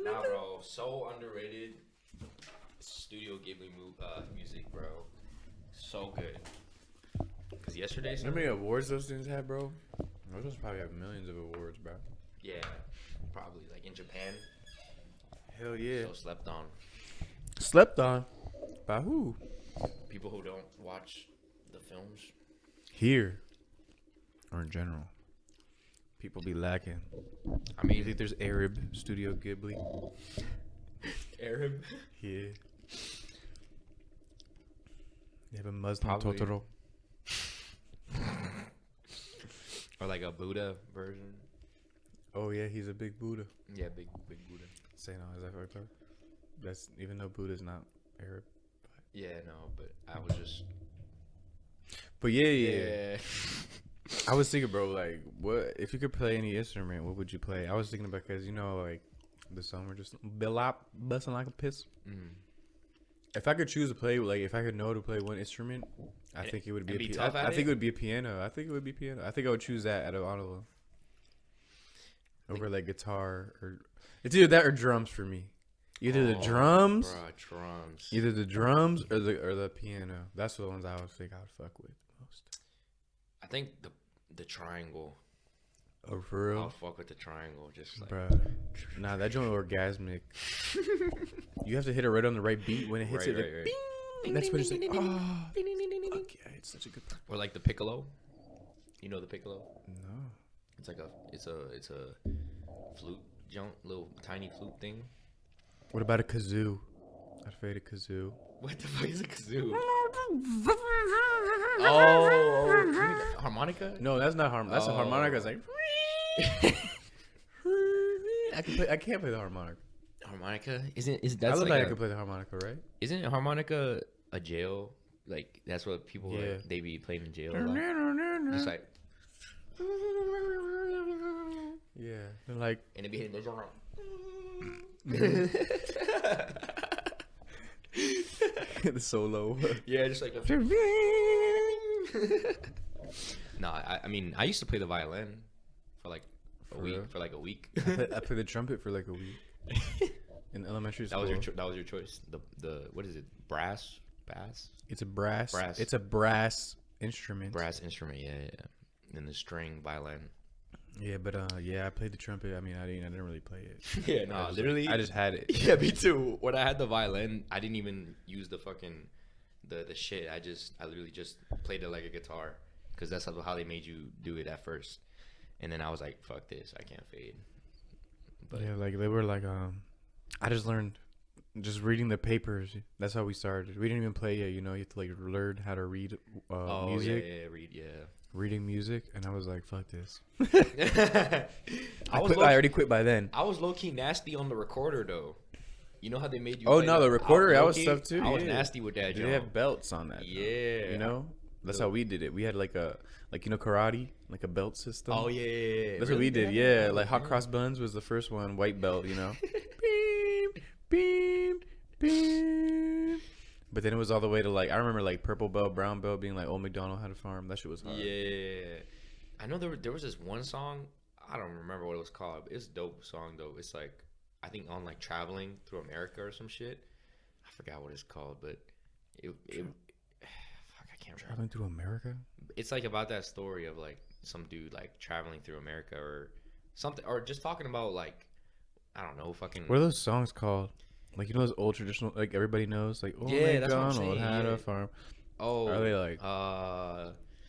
Nah, bro, so underrated. Studio Ghibli music, bro. So good. Cause yesterday, How many awards those things have, bro? Those probably have millions of awards, bro. yeah, probably like in Japan. Hell yeah. So slept on. Slept on. By who? People who don't watch the films. Here. Or in general. People be lacking. I You mean, think there's Arab Studio Ghibli? Arab. Yeah. They have a Muslim Probably. Totoro. Or like a Buddha version. Oh yeah, he's a big Buddha. Yeah, big Buddha. Say no, is that fucked up? That's even though Buddha's not Arab. Yeah, no, but I was just. But yeah. I was thinking, bro, like, what if you could play any instrument? What would you play? I was thinking about because like the song we're just busting like a piss. Mm. If I could choose to play, like, if I could know to play one instrument, I think it would be. I think it would be a piano. I think it would be piano. I think I would choose that out of all of them over like guitar or it's either that or drums for me. Either the drums, drums. either the drums or the piano. That's the ones I would think I would fuck with most. I think the triangle. Oh, for real? I'll fuck with the triangle, just like. Bruh. Nah, that joint orgasmic. You have to hit it right on the right beat when it hits it. Like, bing! That's when it's like, oh, fuck yeah, it's such a good part. Or like the piccolo. You know the piccolo? No. It's like it's a flute jump, little tiny flute thing. What about a kazoo? I'd fade a kazoo. What the fuck is a kazoo? Oh, you mean the harmonica? No, that's not harmonica. That's a harmonica. It's like. I can't play the harmonica. Harmonica is I that's look like I could play the harmonica, right? Isn't harmonica a jail? Like that's what people like, they be playing in jail. Like. Just like. Yeah, and like. And it be hitting the drum. The solo. Yeah, just like. I mean, I used to play the violin for like a week. I played the trumpet for like a week in elementary school. That was your choice. The what is it? Bass. It's a brass. It's a brass instrument. Brass instrument. Yeah. And the string violin. Yeah, but I played the trumpet. I mean, I didn't really play it. Yeah, no, literally. I just had it. Yeah, me too. When I had the violin, I didn't even use the fucking the shit. I literally just played it like a guitar because that's how they made you do it at first. And then I was like, fuck this, I can't fade. But yeah, like they were like I just learned just reading the papers. That's how we started. We didn't even play yet. You have to like learn how to read music. Yeah. Reading music, and I was like, "Fuck this." I already quit by then. I was low key nasty on the recorder though. You know how they made you? Oh no, the recorder. I was tough too. I was nasty with that. They have belts on that. Yeah. That's how we did it. We had like karate, like a belt system. Oh yeah. That's what we did. Yeah, like hot cross buns was the first one. White belt. Beep, beep, beep. But then it was all the way to like I remember like purple belt, brown belt being like Old McDonald had a farm. That shit was hard. Yeah, I know there was this one song. I don't remember what it was called. It's a dope song though. It's like I think on like traveling through America or some shit. I forgot what it's called, but it fuck, I can't remember. Traveling through America. It's like about that story of like some dude like traveling through America or something, or just talking about like I don't know, fucking. What are those songs called? Like those old traditional, like everybody knows, like McDonald had a farm. Oh, are they like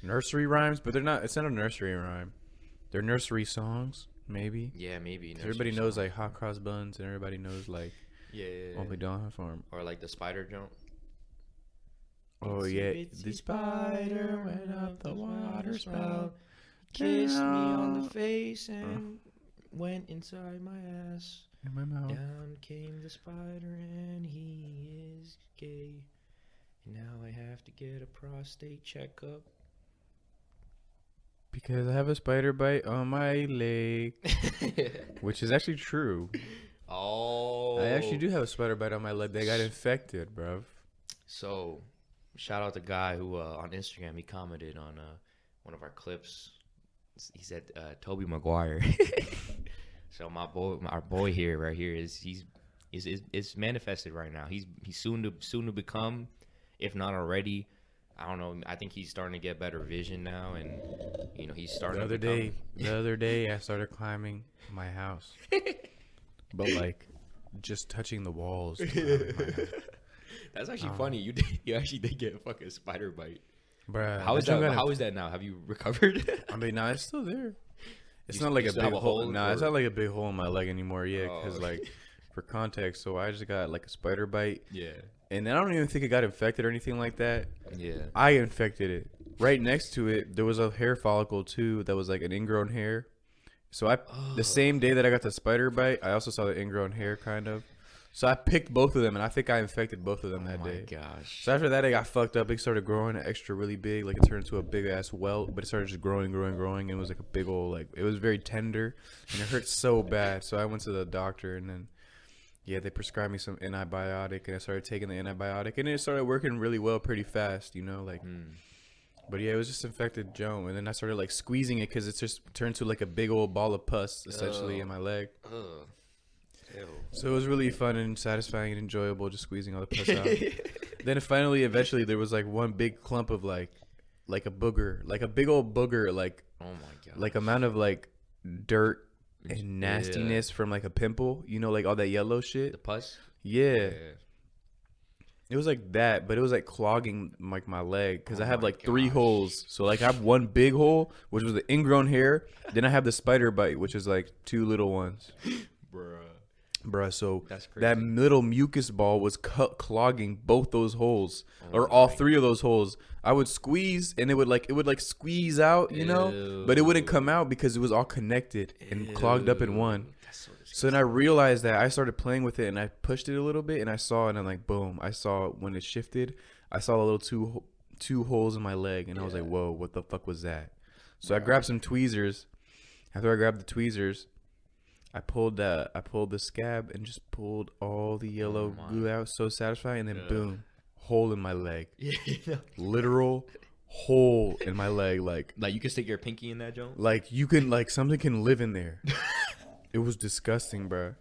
nursery rhymes? But they're not. It's not a nursery rhyme. They're nursery songs, maybe. Yeah, maybe. Everybody knows like hot cross buns, and everybody knows like Old McDonald had a farm, or like the spider jump. Oh yeah, the spider went up the water spout, kissed me on the face, and went inside my ass. In my mouth. Down came the spider and he is gay. And now I have to get a prostate checkup. Because I have a spider bite on my leg. Which is actually true. Oh. I actually do have a spider bite on my leg. They got infected, bruv. So, shout out the guy who on Instagram, he commented on one of our clips. He said Toby Maguire. So our boy here, right here, is manifested right now. He's soon to become, if not already. I don't know. I think he's starting to get better vision now, and he's starting. The other day, I started climbing my house, but like just touching the walls. That's actually funny. You actually did get a fucking spider bite. Bruh, how is that now? Have you recovered? I mean, nah, it's still there. It's not like a big hole. Nah, it's not like a big hole in my leg anymore. Yeah, because like for context, so I just got like a spider bite. Yeah. And I don't even think it got infected or anything like that. Yeah. I infected it. Right next to it, there was a hair follicle too that was like an ingrown hair. So the same day that I got the spider bite, I also saw the ingrown hair kind of. So I picked both of them, and I think I infected both of them that day. Oh my gosh. So after that, it got fucked up. It started growing extra really big. Like it turned into a big ass welt, but it started just growing. And it was like a big old, like, it was very tender, and it hurt so bad. So I went to the doctor, and then, yeah, they prescribed me some antibiotic, and I started taking the antibiotic, and it started working really well pretty fast, like. But yeah, it was just infected Joe, and then I started like squeezing it because it just turned to like a big old ball of pus essentially in my leg. Ew. So it was really fun and satisfying and enjoyable just squeezing all the pus out. Then eventually there was like one big clump of like a booger, like a big old booger, like, oh my god, like amount of like dirt and nastiness from like a pimple, like all that yellow shit. The pus. Yeah. It was like that, but it was like clogging like my leg because I have like 3 holes. So like I have one big hole, which was the ingrown hair. Then I have the spider bite, which is like 2 little ones. Bruh, so that little mucus ball was clogging both those holes, or all 3 of those holes. I would squeeze, and it would squeeze out, but it wouldn't come out because it was all connected and clogged up in one. So then I realized that I started playing with it, and I pushed it a little bit, and I saw it, and I'm like, boom! I saw when it shifted. I saw a little two holes in my leg, and I was like, whoa, what the fuck was that? So I grabbed some tweezers. After I grabbed the tweezers, I pulled the scab and just pulled all the yellow glue out. So satisfying. And then boom, hole in my leg. Literal hole in my leg. Like you can stick your pinky in that, Joe? Like you can, like something can live in there. It was disgusting, bro.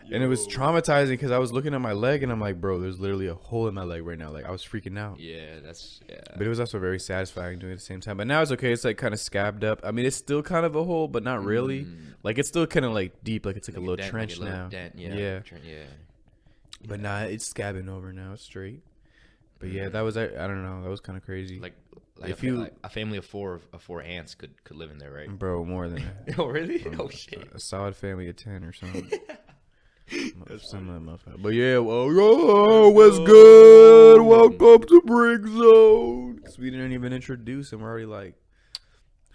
And it was traumatizing because I was looking at my leg and I'm like, bro, there's literally a hole in my leg right now. Like I was freaking out. Yeah, But it was also very satisfying doing it at the same time. But now it's okay. It's like kind of scabbed up. I mean, it's still kind of a hole, but not really. Like it's still kind of like deep. Like it's like a little trench now. Yeah. But nah, it's scabbing over now. It's straight. But yeah, that was, I don't know. That was kind of crazy. Like a family of four ants could live in there, right? Bro, more than that. Oh, really? Oh, shit. A solid family of 10 or something. But yeah, well, what's good? Welcome to Brick Zone. Because we didn't even introduce him. We're already like,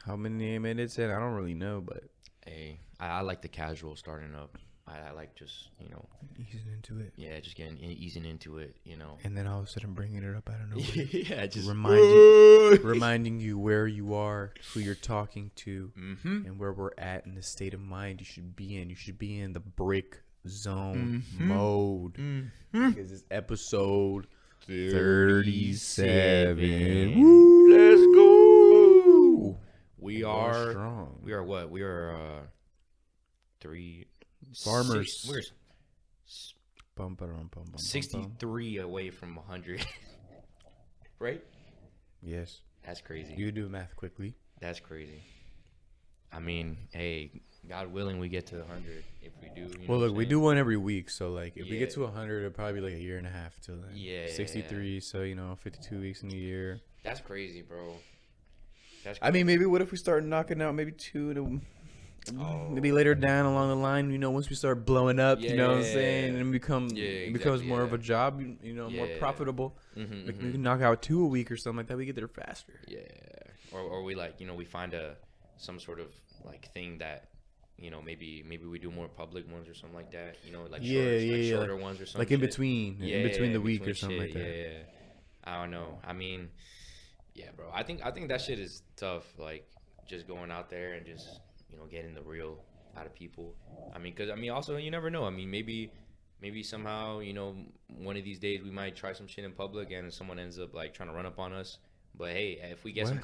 how many minutes in? I don't really know, but hey, I like the casual starting up. I like just easing into it. Yeah, just easing into it, And then all of a sudden bringing it up out of nowhere. Yeah, just reminding you where you are, who you're talking to, and where we're at in the state of mind you should be in. You should be in the Brick Zone mode. Because it's episode 37. Woo! Let's go. We are strong. We are what? We are 3 farmers. We're 63 away from 100. Right? Yes. That's crazy. You do math quickly. That's crazy. I mean, hey, God willing, we get to 100 if we do. Well, look, we do one every week, so like if we get to 100, it'll probably be like a year and a half till then. Yeah. 63, so 52 weeks in a year. That's crazy, bro. I mean, maybe what if we start knocking out maybe 2 maybe later down along the line, once we start blowing up, you know what I'm saying, and it becomes more of a job, more profitable. We can knock out 2 a week or something like that. We get there faster. Yeah. Or we we find some sort of like thing that maybe we do more public ones or something like that. Shorter ones or something. Like in between the week or something like that. Yeah. I don't know. I mean, yeah, bro. I think that shit is tough. Like just going out there and just getting the real out of people. I mean, because also you never know. I mean, maybe somehow one of these days we might try some shit in public and someone ends up like trying to run up on us. But hey, if we get some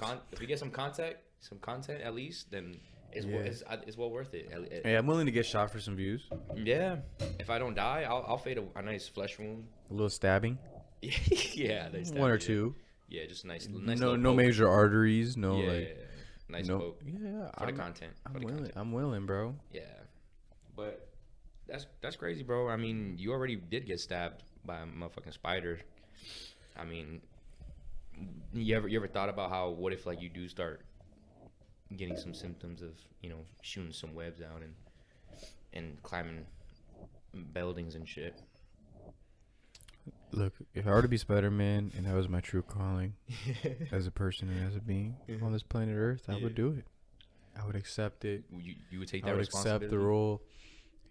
contact, some content at least, then it's well worth it. Hey, I'm willing to get shot for some views. Yeah, if I don't die, I'll fade a nice flesh wound. A little stabbing. Yeah, one or two. Yeah, just nice. No major arteries. No nice poke. Yeah, for the content. I'm willing, bro. Yeah, but that's crazy, bro. I mean, you already did get stabbed by a motherfucking spider. I mean, you ever thought about how what if like you do start getting some symptoms of shooting some webs out and climbing buildings and shit? Look, if I were to be Spider-Man and that was my true calling as a person and as a being on this planet Earth, I would do it. I would accept it. You would take that responsibility? I would accept the role.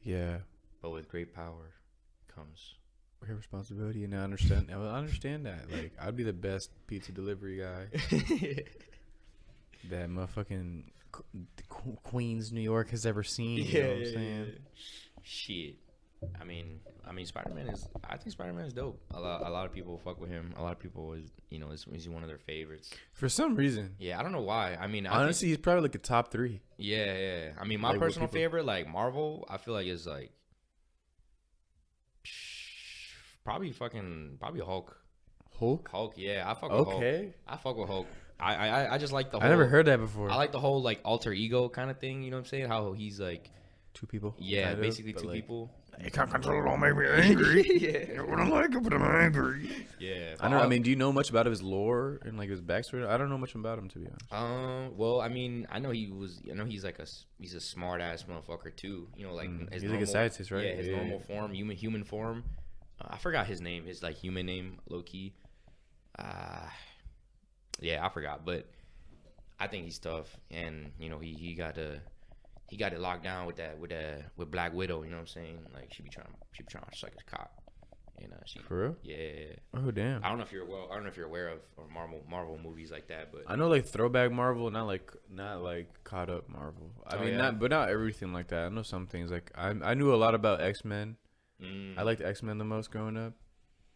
Yeah. But with great power comes great responsibility, and I understand that. Like, I'd be the best pizza delivery guy that motherfucking Queens, New York has ever seen. You know what I'm saying? Shit. I mean, Spider-Man is. I think Spider-Man is dope. A lot of people fuck with him. A lot of people is one of their favorites for some reason. Yeah, I don't know why. I mean, honestly, he's probably like a top 3. Yeah. I mean, my personal favorite, like Marvel, I feel like is like probably Hulk. Hulk, yeah. I fuck with Hulk. I fuck with Hulk. I just like the whole. I never heard that before. I like the whole like alter ego kind of thing. You know what I'm saying? How he's like 2 people. Yeah, basically 2 people. You can't control it, don't make me angry. Yeah. I don't like it, but I'm angry. Yeah. I know. I mean, do you know much about his lore and like his backstory? I don't know much about him, to be honest. Well, I mean, I know he's like he's a smart ass motherfucker too. Like he's like a scientist, right? Yeah, his normal form, human form. I forgot his name, his like human name, low key. Yeah, I forgot, but I think he's tough, and he got it locked down with Black Widow. You know what I'm saying? Like she be trying to suck his cock, and she. For real? Yeah. Oh damn. I don't know if you're aware of or Marvel movies like that, but I know like throwback Marvel, not like caught up Marvel. I mean, not everything like that. I know some things. Like I knew a lot about X-Men. I liked X-Men the most growing up.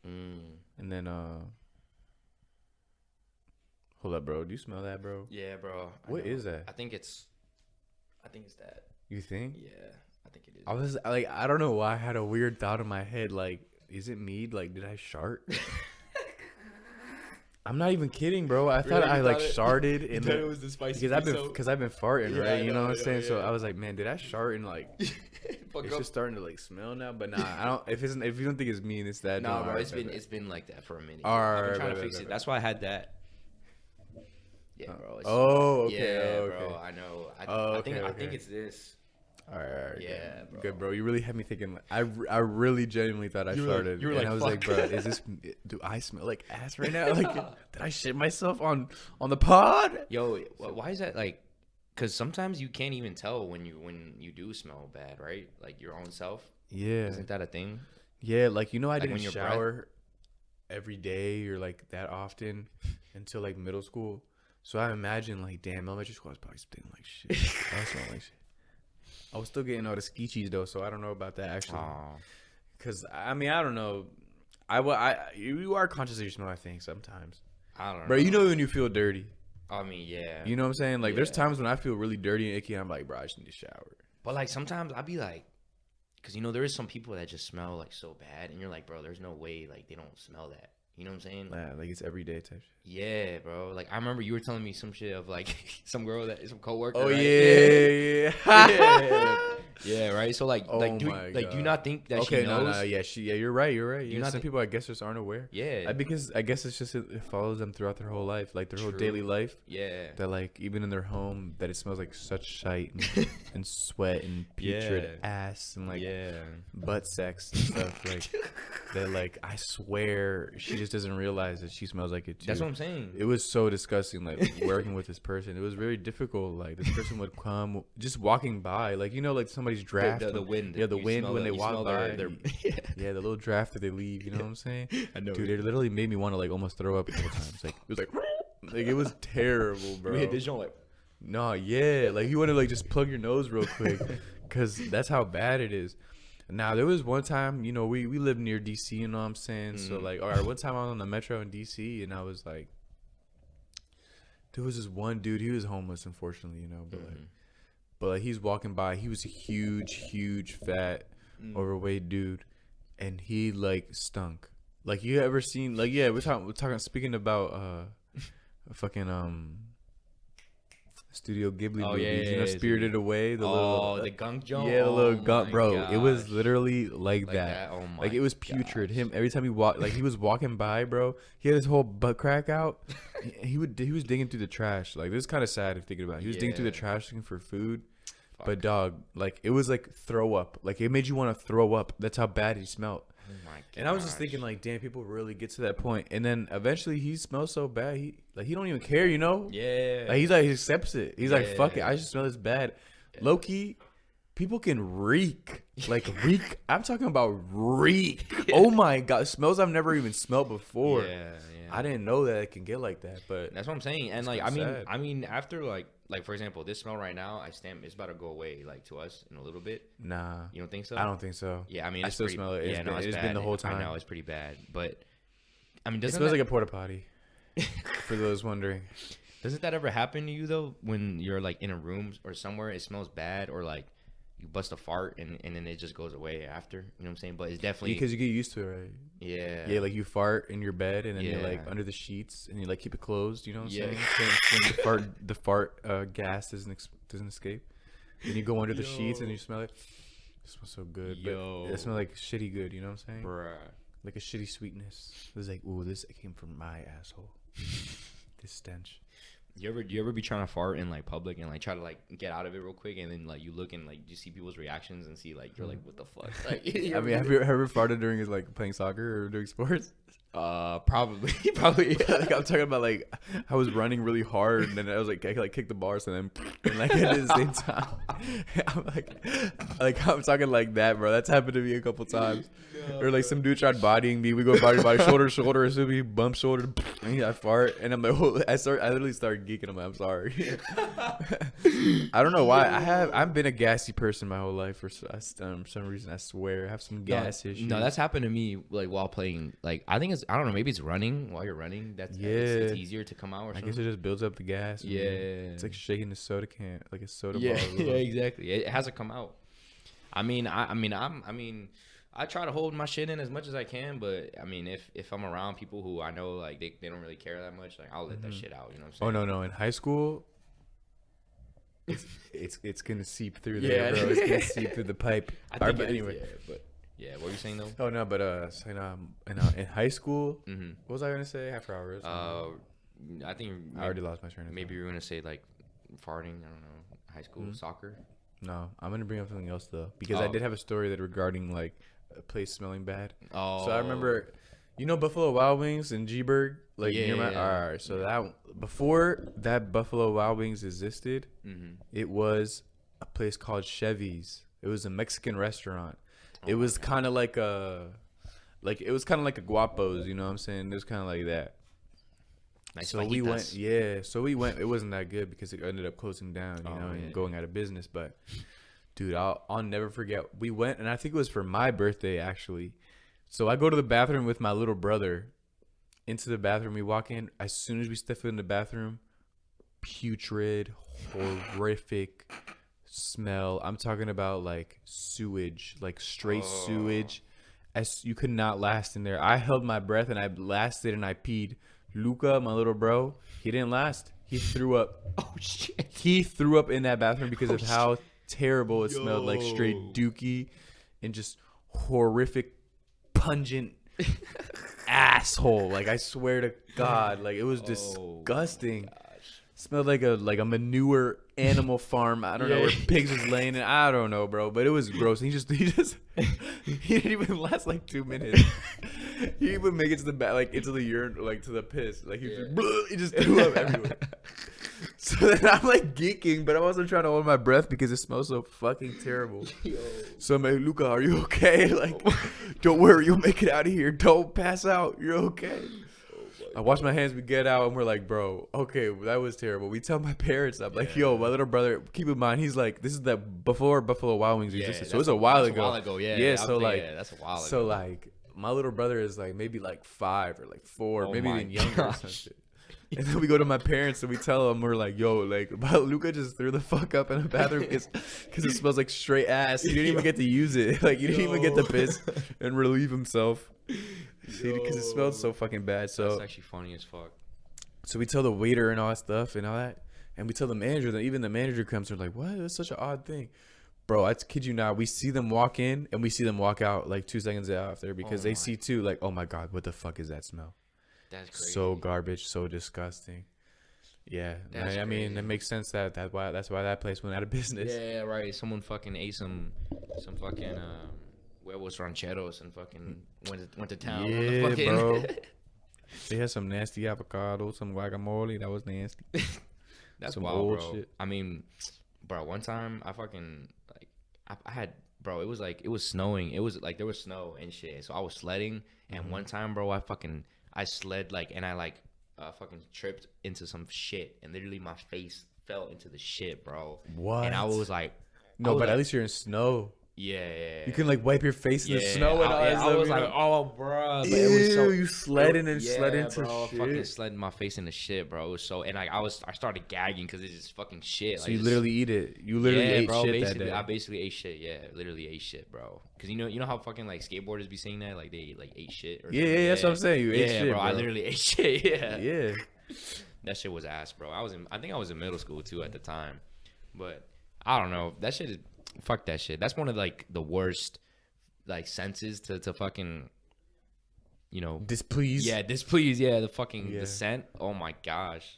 And then hold up, bro. Do you smell that, bro? Yeah, bro. What is that? I think it's that. You think? Yeah, I think it is. I was like, I don't know why I had a weird thought in my head. Like, is it me? Like, did I shart? I'm not even kidding, bro. I thought I sharted in it was the spicy because I've been farting, right? You know what I'm saying? So I was like, man, did I shart and like it's just starting to like smell now? But nah, I don't. If you don't think it's me, it's that. No, bro, it's been like that for a minute. I've been trying to fix it. That's why I had that. Yeah, bro. Okay. Yeah, bro. I know. I think it's this. All right. Yeah, bro. Good, bro. You really had me thinking. I really genuinely thought I started. You were like, I was like, bro, is this? Do I smell like ass right now? Like, did I shit myself on the pod? Yo, why is that? Like, because sometimes you can't even tell when you do smell bad, right? Like your own self. Yeah. Isn't that a thing? Yeah, like I didn't shower every day or like that often until like middle school. So I imagine like, damn, elementary school I was probably stinking like shit. I smell like shit. I was still getting all the skeechies though, so I don't know about that actually. Cause I mean I don't know. You are conscious of your smell, I think sometimes. I don't know. Bro, you know when you feel dirty. I mean, yeah. You know what I'm saying? Like there's times when I feel really dirty and icky. And I'm like, bro, I just need to shower. But like sometimes I'd be like, cause there is some people that just smell like so bad, and you're like, bro, there's no way like they don't smell that. You know what I'm saying? Yeah, like it's everyday type shit. Yeah, bro. Like I remember you were telling me some shit of like some coworker. Oh right? yeah. Yeah, right. So like, do you not think that she knows? No, yeah, you're right. Some people I guess just aren't aware. Yeah, because I guess it's just it follows them throughout their whole life, like their whole daily life. Yeah, that like even in their home, that it smells like such shite and sweat and putrid ass and like butt sex and stuff like that. Like I swear, she just doesn't realize that she smells like it too. That's what I'm saying. It was so disgusting. Like working with this person, it was very difficult. Like this person would come just walking by, like like somebody's draft, the wind. Yeah, the wind when they walk by. Yeah, the little draft that they leave. You know what I'm saying? I know. Dude, it literally made me want to like almost throw up a couple times. Like it was like it was terrible, bro. We hit this joint like. No, yeah, like you want to like just plug your nose real quick, cause that's how bad it is. Now there was one time, we live near DC, you know what I'm saying? So like, all right, one time I was on the metro in DC, and I was like, There was this one dude. He was homeless, unfortunately, but like he's walking by. He was a huge, fat, overweight dude, and he like stunk. Like you ever seen? Like we're talking. Speaking about fucking Studio Ghibli movies, Spirited Away. The gunk joint. Yeah, the little gunk, bro. Gosh. It was literally like that. Oh my like it was putrid. Gosh. Him every time he walked, like he was walking by, bro. He had his whole butt crack out. he was digging through the trash. Like this is kind of sad if thinking about it. He was digging through the trash looking for food. Fuck. But dog, like it was like throw up. Like it made you want to throw up. That's how bad he smelled. Oh my gosh. And I was just thinking, like, damn, people really get to that point. And then eventually, he smells so bad, he don't even care, you know? Yeah. Like he accepts it. He's like, fuck it, I just smell this bad. Yeah. Low key, people can reek. Like reek. I'm talking about reek. Oh my god, smells I've never even smelled before. Yeah. I didn't know that it can get like that, but that's what I'm saying. And like, I mean, after like for example, this smell right now, it's about to go away, like to us in a little bit. Nah, you don't think so? I don't think so. Yeah, I mean, I still smell it. It's been the whole time. I know it's pretty bad, but I mean, it smells like a porta potty. For those wondering, doesn't that ever happen to you though? When you're like in a room or somewhere, it smells bad, or like you bust a fart and then it just goes away after. You know what I'm saying? But it's definitely because you get used to it, right? Yeah. Yeah, like you fart in your bed and then you're like under the sheets and you like keep it closed. You know what I'm saying? So the fart gas doesn't escape. And you go under the sheets and you smell it. It smells so good. But it smells like shitty good. You know what I'm saying? Bruh. Like a shitty sweetness. It was like, ooh, this came from my asshole. This stench. You ever be trying to fart in like public and like try to like get out of it real quick and then like you look and like you see people's reactions and see like you're like, what the fuck? Like, I mean, have you ever farted during his like playing soccer or doing sports? Probably. Like I'm talking about like I was running really hard and then I was like I kicked the bars and like at the same time I'm like I'm talking like that, bro. That's happened to me a couple times. Or like some dude tried bodying me. We go body shoulder to shoulder, as soon as he bump shoulder, and I fart, and I'm like, oh, I literally started geeking. I'm like, I'm sorry. I don't know why. I've been a gassy person my whole life for some reason. I swear, I have some gas issues. No, that's happened to me like while playing. Like I think I don't know. Maybe it's running while you're running. It's easier to come out. Or something. I guess it just builds up the gas. Yeah, it's like shaking a soda can, like a soda ball. Yeah, exactly. It hasn't come out. I mean, I try to hold my shit in as much as I can, but I mean, if I'm around people who I know like they don't really care that much, like I'll let that shit out. You know what I'm saying? Oh no! In high school, it's gonna seep through there, bro. It's gonna seep through the pipe. But anyway, what were you saying though? Oh no, but in high school, what was I gonna say? After hours. I think I already lost my train of thought. Maybe you were gonna say like farting. I don't know. High school soccer. No, I'm gonna bring up something else though because I did have a story that regarding like a place smelling bad. Oh. So I remember, Buffalo Wild Wings in G-Burg, like near my. All right, so that before that Buffalo Wild Wings existed, it was a place called Chevy's. It was a Mexican restaurant. It was kind of like a Guapo's. You know what I'm saying? It was kind of like that. Nice so we went. Yeah, so we went. It wasn't that good because it ended up closing down, and going out of business. But, dude, I'll never forget. We went, and I think it was for my birthday, actually. So I go to the bathroom with my little brother. Into the bathroom, we walk in. As soon as we step in the bathroom, putrid, horrific smell. I'm talking about like sewage, like straight sewage. As you could not last in there. I held my breath, and I lasted, and I peed. Luca, my little bro, he didn't last. He threw up. Oh, shit. He threw up in that bathroom because of how terrible it smelled. Like straight dookie and just horrific, pungent asshole. Like, I swear to God. Like, it was disgusting. Smelled like a manure animal farm. I don't know where pigs was laying in. I don't know, bro. But it was gross. He didn't even last like 2 minutes. He didn't even make it to the back, like into the urine, like to the piss. Like he just threw up everywhere. So then I'm like geeking, but I'm also trying to hold my breath because it smells so fucking terrible. So I'm like, Luca, are you okay? Like, don't worry, you'll make it out of here. Don't pass out. You're okay. I wash my hands, we get out, and we're like, bro, okay, that was terrible. We tell my parents, I'm like, yo, my little brother, keep in mind, he's like, this is before Buffalo Wild Wings existed, so it was a while ago. Yeah, so like, that's a while ago. So like, my little brother is like maybe like 5 or like 4, maybe even younger or some shit. And then we go to my parents and we tell them, we're like, yo, like, Luca just threw the fuck up in the bathroom because it smells like straight ass. He didn't even get to use it. Like, you didn't even get to piss and relieve himself. Because it smelled so fucking bad. So that's actually funny as fuck. So we tell the waiter and all that stuff and all that. And we tell the manager that even the manager comes and like, what? That's such an odd thing. Bro, I kid you not. We see them walk in and we see them walk out like 2 seconds after because they see too, like, oh my God, what the fuck is that smell? That's crazy. So garbage, so disgusting. Yeah, I mean, it makes sense that's why that place went out of business. Yeah, right. Someone fucking ate some fucking huevos rancheros and fucking went to town. Yeah, on the fucking bro. They had some nasty avocado, some guacamole. That was nasty. That's some wild, bro. Shit. I mean, bro, one time I fucking like I had, bro. It was snowing. It was like there was snow and shit. So I was sledding, and one time, bro, I sled like and I like fucking tripped into some shit, and literally my face fell into the shit, bro. What? And I was like, no, but at least you're in snow. Yeah. You can like wipe your face in the snow and all that. I was like, oh, bro. Ew, it was so, you sledding and sled into bro, shit. Fucking sledding my face into shit, bro. It was so, and like I started gagging because it's just fucking shit. So like, you literally eat it. You literally ate bro, shit that day. I basically ate shit. Yeah, literally ate shit, bro. Because you know how fucking like skateboarders be saying that, like they like ate shit. Or yeah, that's what I'm saying. You ate shit, bro. I literally ate shit. Yeah. That shit was ass, bro. I think I was in middle school too at the time, but I don't know. That shit is. Fuck that shit. That's one of like the worst like senses to fucking, you know, displease. Yeah, displease. Yeah, the fucking the scent. Oh my gosh.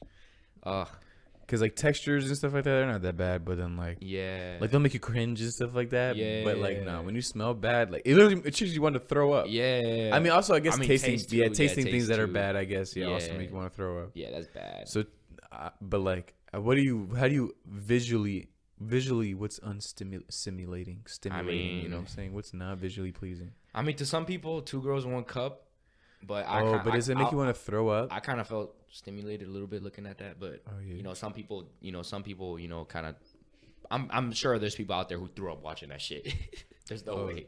Because like textures and stuff like that, they're not that bad. But then like like they'll make you cringe and stuff like that. Yeah. But like when you smell bad, like it makes you want to throw up. Yeah. I mean, also I guess tasting things that are bad, I guess also make you want to throw up. Yeah, that's bad. So, but like, how do you visually what's stimulating I mean, you know what I'm saying, what's not visually pleasing? I mean, to some people 2 girls 1 cup, but does it make you want to throw up? I kind of felt stimulated a little bit looking at that, but you know, some people kind of I'm sure there's people out there who threw up watching that shit. There's no way.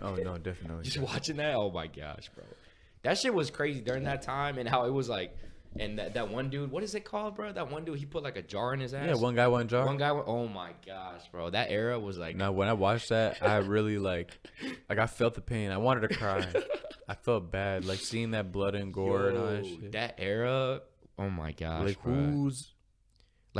Oh no, definitely. Just watching that, oh my gosh, bro, that shit was crazy during that time, and how it was like. And that one dude, what is it called, bro? That one dude, he put like a jar in his ass. Yeah, one guy, one jar. One guy, oh my gosh, bro. That era was like. No, when I watched that, I really like I felt the pain. I wanted to cry. I felt bad, like seeing that blood and gore and all that shit. That era, oh my gosh, like bro.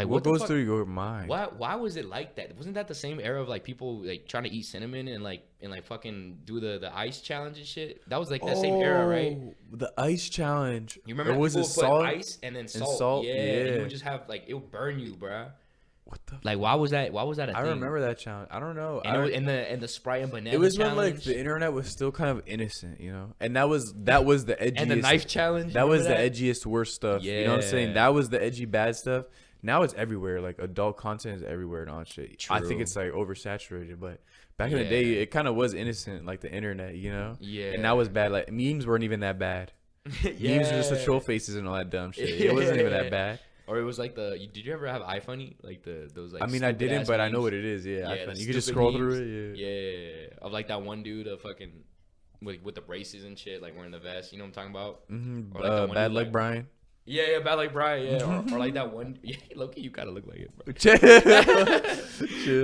What goes through your mind? Why was it like that? Wasn't that the same era of like people like trying to eat cinnamon and like fucking do the ice challenge and shit? That was like that same era, right? The ice challenge. You remember? Was it salt? Ice and then salt. Yeah. And you would just have like it would burn you, bro. What the? Like why was that? A thing? I remember that challenge. I don't know. And the Sprite and banana. It was challenge. when like the internet was still kind of innocent, you know. And that was the edgiest. And the knife challenge. That was the edgiest worst stuff. Yeah. You know what I'm saying? That was the edgy bad stuff. Now it's everywhere. Like adult content is everywhere and all that shit. True. I think it's like oversaturated, but back in the day, it kind of was innocent, like the internet, you know. Yeah. And that was bad. Like memes weren't even that bad. Memes were just the troll faces and all that dumb shit. It wasn't even that bad. Or it was like did you ever have iFunny? Like those like. I mean, I didn't, but memes? I know what it is. Yeah, iFunny. You could just scroll through it. Yeah. Of like that one dude, fucking with the braces and shit, like wearing the vest. You know what I'm talking about? Mm-hmm. Or like that one Bad Leg Brian. Yeah, bad like Brian, yeah. Or like that one, yeah, Loki, you kind of look like it, bro.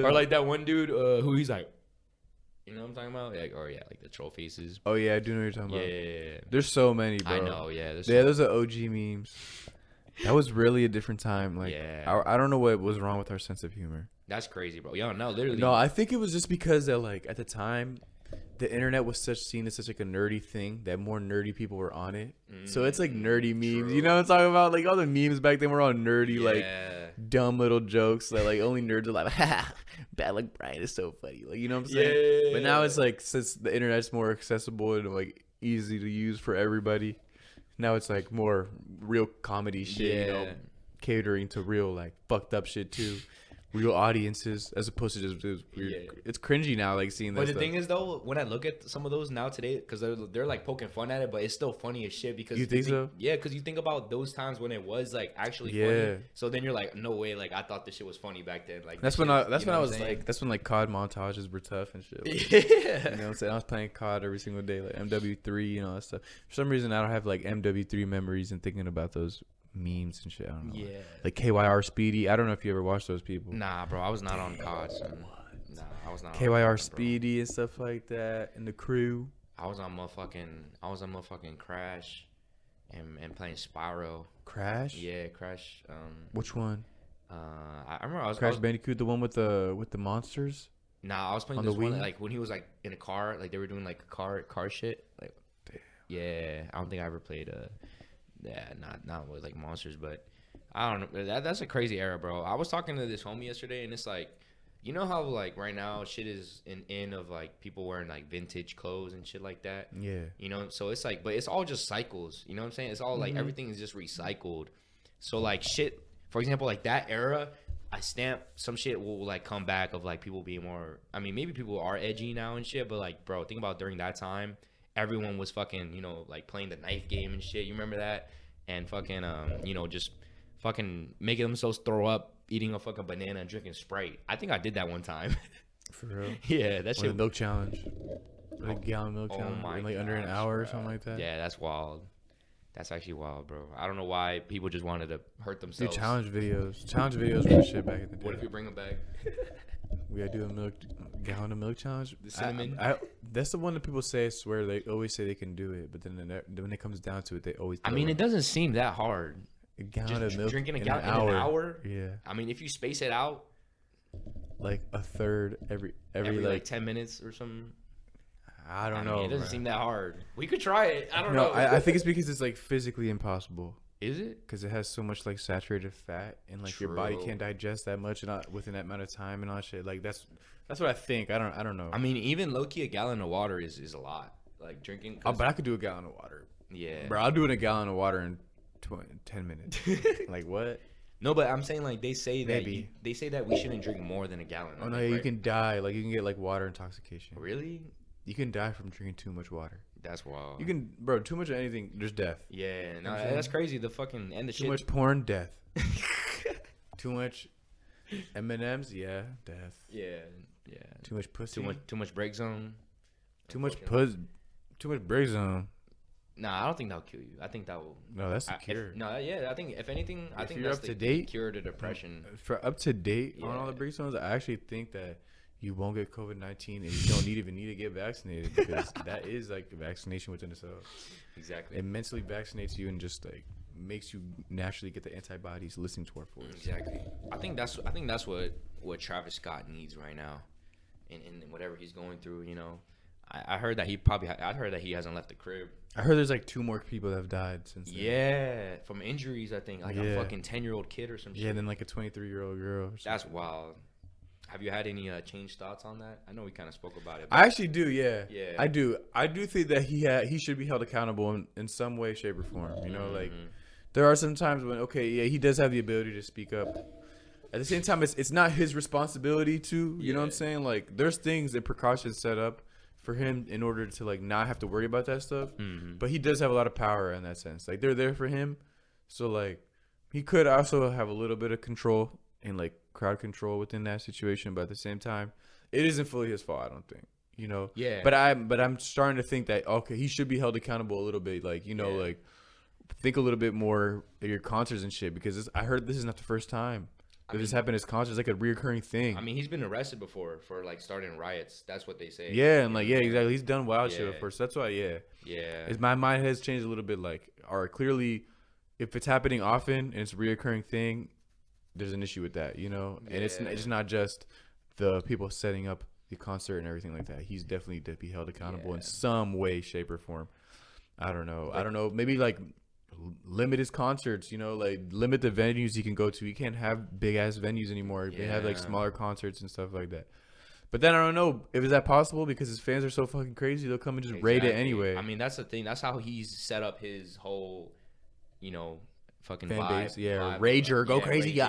Or like that one dude who he's like, you know what I'm talking about? Like, like the troll faces. Oh yeah, I do know what you're talking about. Yeah. There's so many, bro. I know, yeah. Those are OG memes. That was really a different time. Like, I don't know what was wrong with our sense of humor. That's crazy, bro. Yo, no, literally. No, I think it was just because that, like, at the time, the internet was seen as such like a nerdy thing that more nerdy people were on it. So it's like nerdy memes. True. You know what I'm talking about? Like all the memes back then were all nerdy, like dumb little jokes that like only nerds are like, ha, Bad Like Brian is so funny. Like, you know what I'm saying? Yeah. But now it's like, since the internet's more accessible and like easy to use for everybody, now it's like more real comedy shit, you know, catering to real like fucked up shit too. Real audiences as opposed to just weird. Yeah. It's cringy now, like seeing that. But the thing is, though, when I look at some of those now today, because they're like poking fun at it, but it's still funny as shit. Because you think so? Yeah, because you think about those times when it was like actually funny. So then you're like, no way, like I thought this shit was funny back then. Like that's when I was like, that's when like COD montages were tough and shit. Like, you know what I'm saying? I was playing COD every single day, like MW3 and all that stuff. For some reason, I don't have like MW3 memories and thinking about those memes and shit. I don't know. Yeah. Like KYR Speedy. I don't know if you ever watched those people. Nah, bro. I was not on COD. Son. Nah, I was not. KYR on Speedy and stuff like that, and the crew. I was on motherfucking Crash, and playing Spyro. Crash. Yeah, Crash. Which one? I remember I was Crash Bandicoot, the one with the monsters. Nah, I was playing this one like when he was like in a car, like they were doing like car shit. Like, yeah, I don't think I ever played not with like monsters, but I don't know. That's a crazy era, bro. I was talking to this homie yesterday, and it's like, you know how like right now shit is in of like people wearing like vintage clothes and shit like that. Yeah. You know, so it's like, but it's all just cycles. You know what I'm saying? It's all like everything is just recycled. So like shit, for example, like that era. I stamp some shit will like come back of like people being more. I mean, maybe people are edgy now and shit, but like, bro, think about during that time, everyone was fucking, you know, like playing the knife game and shit. You remember that? And fucking, you know, just fucking making themselves throw up, eating a fucking banana and drinking Sprite. I think I did that one time. For real? Yeah, that shit. The milk challenge, like gallon milk challenge, in like under an hour or something like that. Yeah, that's wild. That's actually wild, bro. I don't know why people just wanted to hurt themselves. Do challenge videos. Challenge videos were the shit back in the day. What if you bring them back? We gotta do a gallon of milk challenge. The cinnamon. That's the one that people say. I swear they always say they can do it, but then when it comes down to it, they always. I mean, it doesn't seem that hard. A gallon of milk drinking a gallon in an hour. Yeah. I mean, if you space it out, like a third every like 10 minutes or something. I don't know. It doesn't seem that hard. We could try it. I don't know. I think it's because it's like physically impossible. Is it? Because it has so much like saturated fat and like your body can't digest that much within that amount of time and all that shit. Like that's what I think. I don't know. I mean, even low key, a gallon of water is a lot. Like drinking. Oh, but I could do a gallon of water. Yeah, bro, I'll do it a gallon of water in 10 minutes. Like what? No, but I'm saying like they say that we shouldn't drink more than a gallon. Oh no, right? You can die. Like you can get like water intoxication. Really? You can die from drinking too much water. That's wild. You can, bro. Too much of anything, there's death. Yeah, no, that's crazy. The fucking and the shit. Too much porn, death. Too much M&Ms, yeah, death. Yeah. Too much pussy. Too much break zone. Too much break zone. Nah, I don't think that'll kill you. I think that will. No, that's the cure. I think if anything, I think you're that's up to date, cure to depression. For up to date on all the break zones, I actually think that you won't get COVID-19 and you don't even need to get vaccinated because that is like a vaccination within itself. Exactly. It mentally vaccinates you and just like makes you naturally get the antibodies listening to our force. Exactly. I think that's what Travis Scott needs right now, in whatever he's going through. You know, I heard that he hasn't left the crib. I heard there's like 2 more people that have died since then. Yeah, from injuries. I think like a fucking 10-year-old kid or some shit. Yeah, then like a 23-year-old girl. That's wild. Have you had any changed thoughts on that? I know we kind of spoke about it. I actually do, yeah. Yeah. I do think that he should be held accountable in some way, shape, or form. You know, like there are some times when he does have the ability to speak up. At the same time, it's not his responsibility to. You know what I'm saying? Like there's things and precautions set up for him in order to like not have to worry about that stuff. But he does have a lot of power in that sense. Like they're there for him, so like he could also have a little bit of control and like crowd control within that situation, but at the same time it isn't fully his fault, I don't think, you know. But I'm starting to think that he should be held accountable a little bit, like, you know, like think a little bit more at your concerts and shit, because I heard this is not the first time that this happened at his concerts. Like a reoccurring thing. I mean, he's been arrested before for like starting riots. That's what they say. Yeah, and like exactly, he's done wild shit before, so that's why my mind has changed a little bit. Like, all right, clearly if it's happening often and it's a reoccurring thing, there's an issue with that, you know. And it's not just the people setting up the concert and everything like that. He's definitely to be held accountable in some way, shape, or form. I don't know. Maybe like limit his concerts, you know, like limit the venues he can go to. He can't have big ass venues anymore. They have like smaller concerts and stuff like that. But then I don't know if is that possible, because his fans are so fucking crazy. They'll come and just raid it anyway. I mean, that's the thing. That's how he's set up his whole, you know, fucking fan base. Rager, go crazy.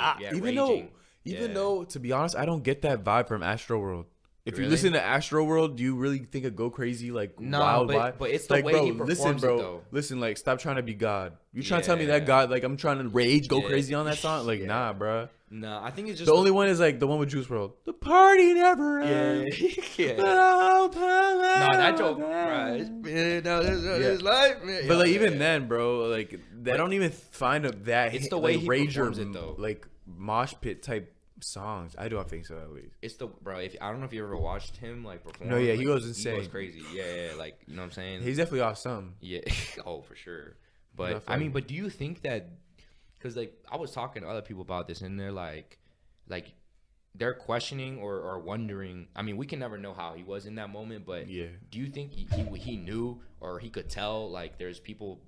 Even though, to be honest, I don't get that vibe from Astroworld. If you listen to Astroworld, do you really think of go crazy, like wild vibe? But it's the like, way he performs it, though. Listen, like, stop trying to be God. You trying to tell me that God, like, I'm trying to rage, go crazy on that song? Like, nah, bro. No, I think it's just the only one is like the one with Juice WRLD. The party never ends. Yeah. No, that joke, right? It's life, man. But like even then, bro, like they don't even find that. It's the way like, he rager, performs it though. Like mosh pit type songs. I don't think so, at least. It's the bro. If I don't know if you ever watched him like perform. No, yeah, like, he goes insane. He goes crazy. Yeah, like you know what I'm saying. He's definitely off some. Yeah. Oh, for sure. But I mean, but do you think that? Because like I was talking to other people about this, and they're like they're questioning or wondering. I mean, we can never know how he was in that moment, but yeah. Do you think he knew or he could tell like there's people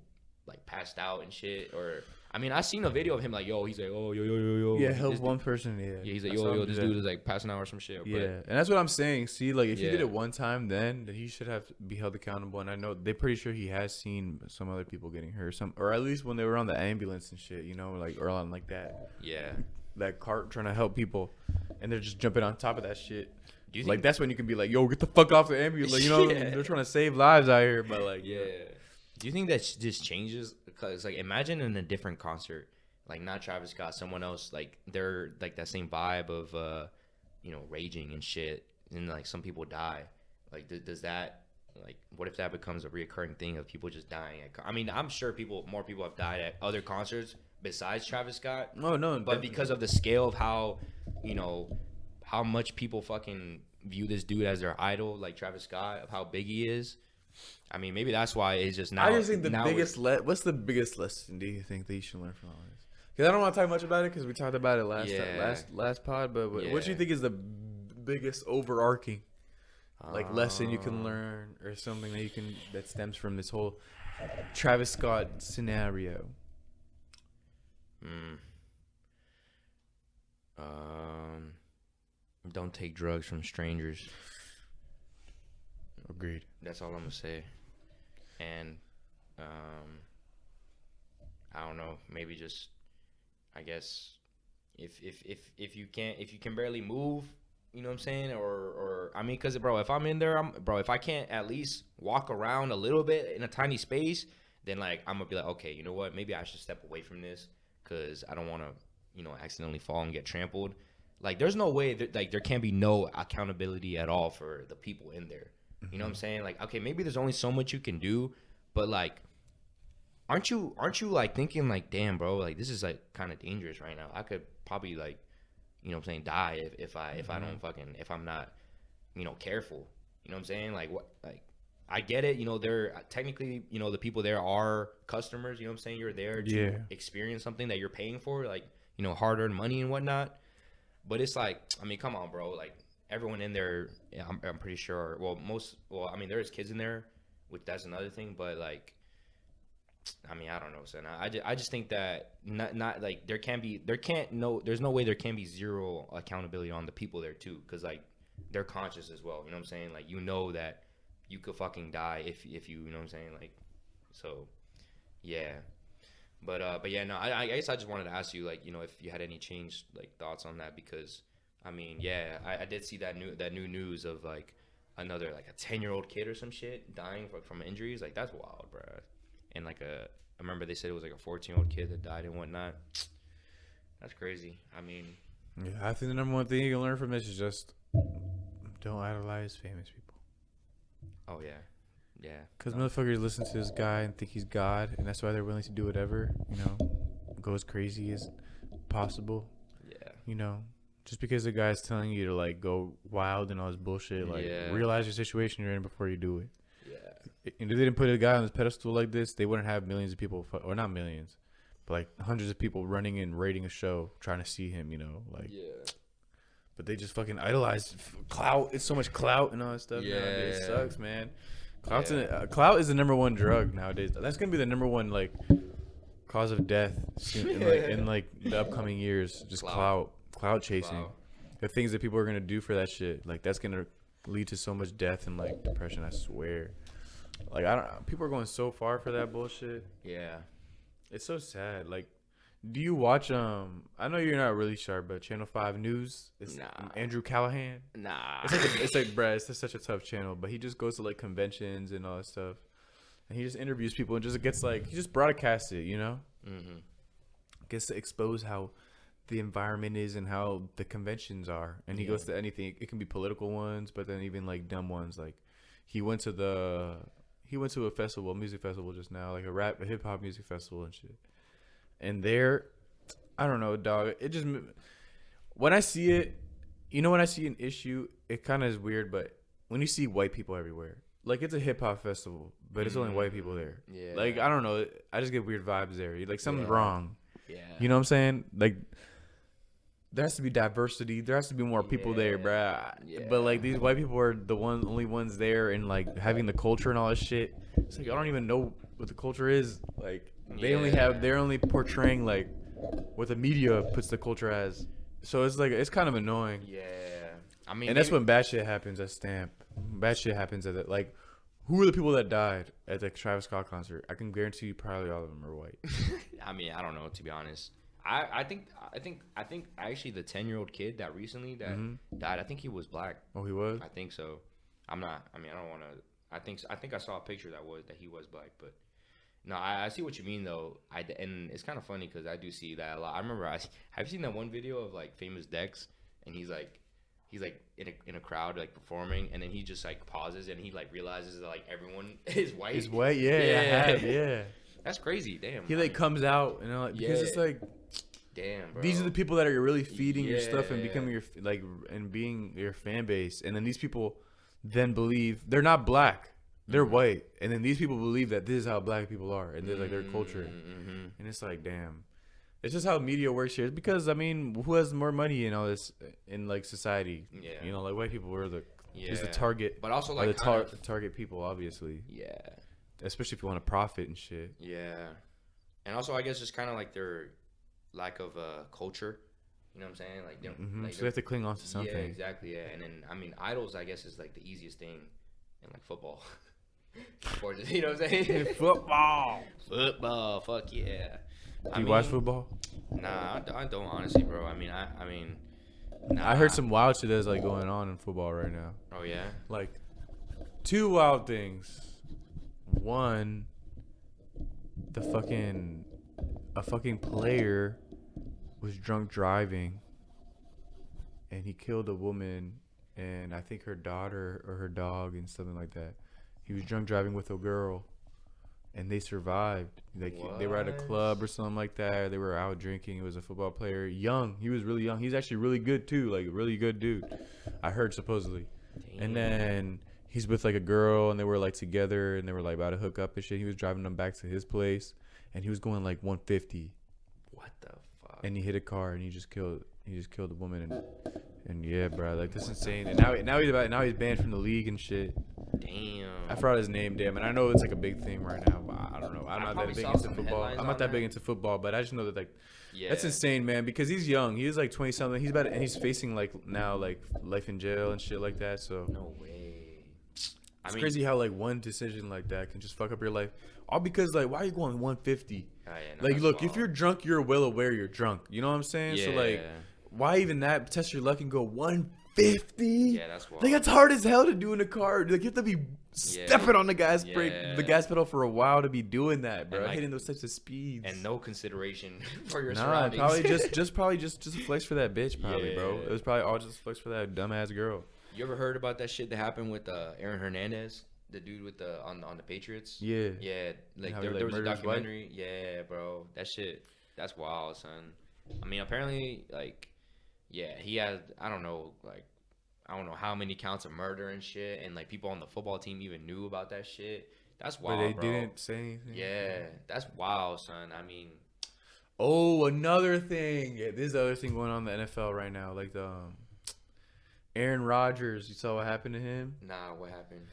like passed out and shit? Or I mean, I seen a video of him like, yo, he's like, oh, yo. Yeah, help one person. Yeah. Yeah, he's like, yo, this dude is like passing out or some shit. Yeah, but, and that's what I'm saying. See, like if he did it one time, then he should have to be held accountable. And I know they're pretty sure he has seen some other people getting hurt, or at least when they were on the ambulance and shit, you know, like or on like that. Yeah. That cart trying to help people, and they're just jumping on top of that shit. Do you like that's when you can be like, yo, get the fuck off the ambulance. Like, you know, they're trying to save lives out here, but like, yeah. Do you think that just changes? Because like, imagine in a different concert. Like not Travis Scott, someone else, like they're like that same vibe of, you know, raging and shit, and like some people die. Like, does that, like, what if that becomes a reoccurring thing of people just dying? I mean, I'm sure more people have died at other concerts besides Travis Scott. Oh no, but because of the scale of how, you know, how much people fucking view this dude as their idol, like Travis Scott, of how big he is. I mean, maybe that's why it's just now. I just think the biggest what's the biggest lesson do you think that you should learn from all this? Because I don't want to talk much about it because we talked about it last pod. But what do you think is the biggest overarching lesson you can learn, or something that stems from this whole Travis Scott scenario? Don't take drugs from strangers. Agreed. That's all I'm gonna say. And I don't know, maybe just, I guess if you can barely move, you know what I'm saying, or I mean, cause bro, if I'm in there, if I can't at least walk around a little bit in a tiny space, then like I'm gonna be like, okay, you know what, maybe I should step away from this, cause I don't want to, you know, accidentally fall and get trampled. Like there's no way that, like, there can be no accountability at all for the people in there. You know what I'm saying? Like, okay, maybe there's only so much you can do, but like, aren't you like thinking like, damn, bro, like this is like kind of dangerous right now. I could probably, like, you know what I'm saying, die if I don't fucking, if I'm not, you know, careful. You know what I'm saying? Like, what, like, I get it. You know, they're technically, you know, the people there are customers. You know what I'm saying? You're there to experience something that you're paying for, like, you know, hard-earned money and whatnot. But it's like, I mean, come on, bro. Like, everyone in there, I'm pretty sure. Well, I mean, there's kids in there, which that's another thing. But like, I mean, I don't know, son. I just think that not like there's no way there can be zero accountability on the people there too, because like they're conscious as well. You know what I'm saying? Like, you know that you could fucking die if you know what I'm saying, like, so yeah. But yeah, no, I guess I just wanted to ask you, like, you know, if you had any changed like thoughts on that, because I mean, yeah, I did see that new news of like another like a 10-year-old kid or some shit dying from injuries. Like, that's wild, bro. And like I remember they said it was like a 14-year-old kid that died and whatnot. That's crazy. I mean, yeah, I think the number one thing you can learn from this is just don't idolize famous people. Oh yeah. Yeah. Because motherfuckers listen to this guy and think he's God, and that's why they're willing to do whatever, you know, go as crazy as possible. Yeah. You know, just because the guy's telling you to, like, go wild and all this bullshit, like, realize your situation you're in before you do it. Yeah. And if they didn't put a guy on this pedestal like this, they wouldn't have millions of people, or not millions, but, like, hundreds of people running and raiding a show trying to see him, you know, like. Yeah. But they just fucking idolize clout. It's so much clout and all that stuff. Yeah. Nowadays. It sucks, man. Clout is the number one drug nowadays. That's gonna be the number one, like, cause of death in the upcoming years. Just clout chasing. The things that people are gonna do for that shit, like, that's gonna lead to so much death and, like, depression. I swear. Like, people are going so far for that bullshit. Yeah, it's so sad. Like, do you watch I know you're not really sharp, but Channel 5 News? It's Andrew Callahan. Nah. It's like bruh, it's just such a tough channel, but he just goes to, like, conventions and all that stuff. And he just interviews people and just gets, like, he just broadcasts it, you know? Mm-hmm. Gets to expose how the environment is and how the conventions are, and he goes to anything. It can be political ones, but then even like dumb ones. Like he went to a festival, music festival just now, like a hip hop music festival and shit. And there, I don't know, dog. It just, when I see it, when I see an issue, it kind of is weird. But when you see white people everywhere, like it's a hip hop festival, but it's only white people there. Yeah. Like I don't know, I just get weird vibes there. Like something's wrong. Yeah. You know what I'm saying? Like there has to be diversity. There has to be more people there, bruh. Yeah. But like these white people are the only ones there, and like having the culture and all this shit. It's like I don't even know what the culture is. Like they're only portraying like what the media puts the culture as. So it's like it's kind of annoying. Yeah. I mean, and that's when bad shit happens at Stamp. Bad shit happens at that. Like, who are the people that died at the Travis Scott concert? I can guarantee you, probably all of them are white. I mean, I don't know, to be honest. I think actually the 10-year-old kid that recently died, I think he was black. Oh, he was? I think so. I'm not. I mean, I don't want to. I think I saw a picture that he was black, but no, I see what you mean though. And it's kind of funny because I do see that a lot. I remember have you seen that one video of like Famous Dex, and he's like in a crowd like performing, and then he just like pauses and he like realizes that like everyone is white. He's white, yeah. I have, yeah. That's crazy, damn. He like comes out, like, because it's like, damn, bro. These are the people that are really feeding your stuff and becoming your and being your fan base, and then these people then believe they're not black, they're white, and then these people believe that this is how black people are, and they're like their culture, and it's like, damn. It's just how media works here. It's because, I mean, who has more money in all this in like society? Yeah. Like white people were is the target, but also like the target people, obviously. Yeah. Especially if you want to profit and shit. Yeah. And also, I guess just kind of like their lack of culture. You know what I'm saying? Like, they don't, so they have to cling on to something. Yeah, exactly. Yeah. And then, I mean, idols, I guess, is like the easiest thing in like football. You know what I'm saying? Football. Fuck yeah. Do you watch football? Nah, I don't honestly, bro. I mean, nah. I heard some wild shit that's like going on in football right now. Oh yeah, like two wild things. One, a fucking player was drunk driving, and he killed a woman, and I think her daughter or her dog and something like that. He was drunk driving with a girl. And they survived. Like they were at a club or something like that. They were out drinking. He was a football player, young. He was really young. He's actually really good too. Like a really good dude. I heard supposedly. Damn. And then he's with like a girl, and they were like together, and they were like about to hook up and shit. He was driving them back to his place, and he was going like 150. What the fuck? And he hit a car, and he just killed the woman. And yeah, bro, like this is insane. And now he's banned from the league and shit. Damn. I forgot his name, damn, and I know it's like a big thing right now, but I don't know. I'm not that big into football. I'm not that big into football, but I just know that like that's insane, man, because he's young. He's like 20 something. He's facing like now like life in jail and shit like that. So no way. It's crazy how like one decision like that can just fuck up your life, all because like why are you going 150? Like look, if you're drunk, you're well aware you're drunk. You know what I'm saying? Yeah. So like, why even that? Test your luck and go 150. Yeah, that's wild. Like that's hard as hell to do in a car. Like you have to be stepping on the gas brake, the gas pedal for a while to be doing that, bro. Like, hitting those types of speeds and no consideration for your surroundings. Probably just a flex for that bitch, probably, bro. It was probably all just a flex for that dumbass girl. You ever heard about that shit that happened with Aaron Hernandez, the dude with on the Patriots? Yeah. Yeah, like there was a documentary. Yeah, bro, that shit, that's wild, son. I mean, apparently, like, yeah, he had I don't know how many counts of murder and shit, and like people on the football team even knew about that shit. That's wild, but they didn't say anything. Yeah, that's wild, son. I mean, another thing. Yeah, there's the other thing going on in the NFL right now. Like the Aaron Rodgers. You saw what happened to him? Nah, what happened?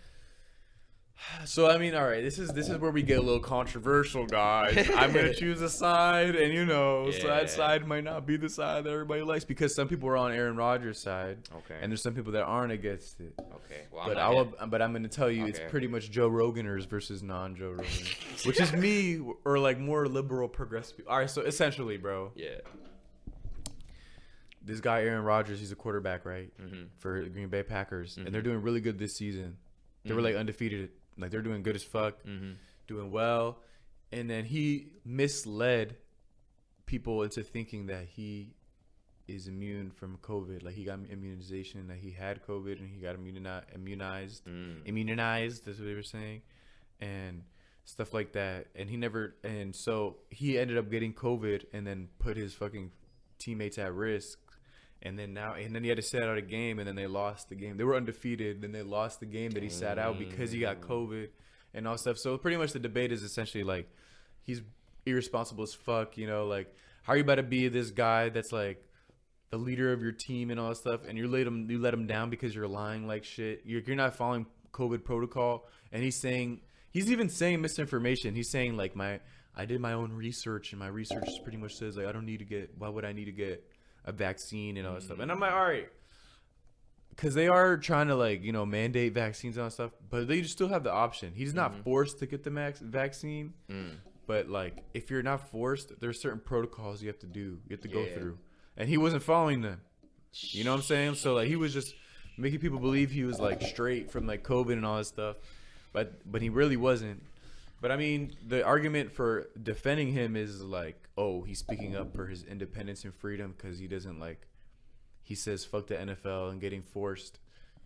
So I mean, all right, this is where we get a little controversial, guys. I'm gonna choose a side, and so that side might not be the side that everybody likes because some people are on Aaron Rodgers' side, and there's some people that aren't against it. Okay, well, but I'm gonna tell you, it's pretty much Joe Roganers versus non-Joe Roganers, which is me or like more liberal progressive. All right, so essentially, bro. Yeah. This guy Aaron Rodgers, he's a quarterback, right, for the Green Bay Packers, and they're doing really good this season. They were like undefeated. Like they're doing good as fuck, doing well, and then he misled people into thinking that he is immune from COVID. Like he got immunization, that he had COVID and he got immunized. Immunized, that's what they were saying, and stuff like that. And he never, and so he ended up getting COVID and then put his fucking teammates at risk. And then he had to sit out a game, and then they lost the game. They were undefeated, then they lost the game that he sat out because he got COVID and all stuff. So pretty much the debate is essentially like, he's irresponsible as fuck, you know, like, how are you about to be this guy that's like the leader of your team and all that stuff, and you let him down because you're lying like shit. You're not following COVID protocol, and he's even saying misinformation. He's saying like, I did my own research, and my research pretty much says like, why would I need to get a vaccine and all that stuff. And I'm like, all right, because they are trying to like, you know, mandate vaccines and all that stuff, but they still have the option. He's not forced to get the vaccine, but like, if you're not forced, there's certain protocols you have to go through, and he wasn't following them. You know what I'm saying? So like, he was just making people believe he was like straight from like COVID and all that stuff, but he really wasn't. But I mean, the argument for defending him is like, oh, he's speaking up for his independence and freedom because he doesn't like, he says fuck the NFL and getting forced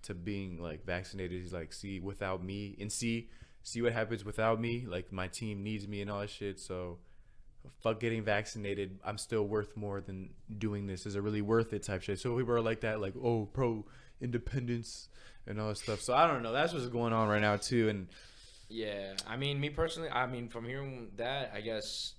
to being like vaccinated. He's like, see, without me, and see what happens without me. Like, my team needs me and all that shit. So fuck getting vaccinated. I'm still worth more than doing this. Is it really worth it type shit? So people are like that, like, oh, pro independence and all that stuff. So I don't know. That's what's going on right now too. And yeah, I mean, me personally, I mean, from hearing that, I guess,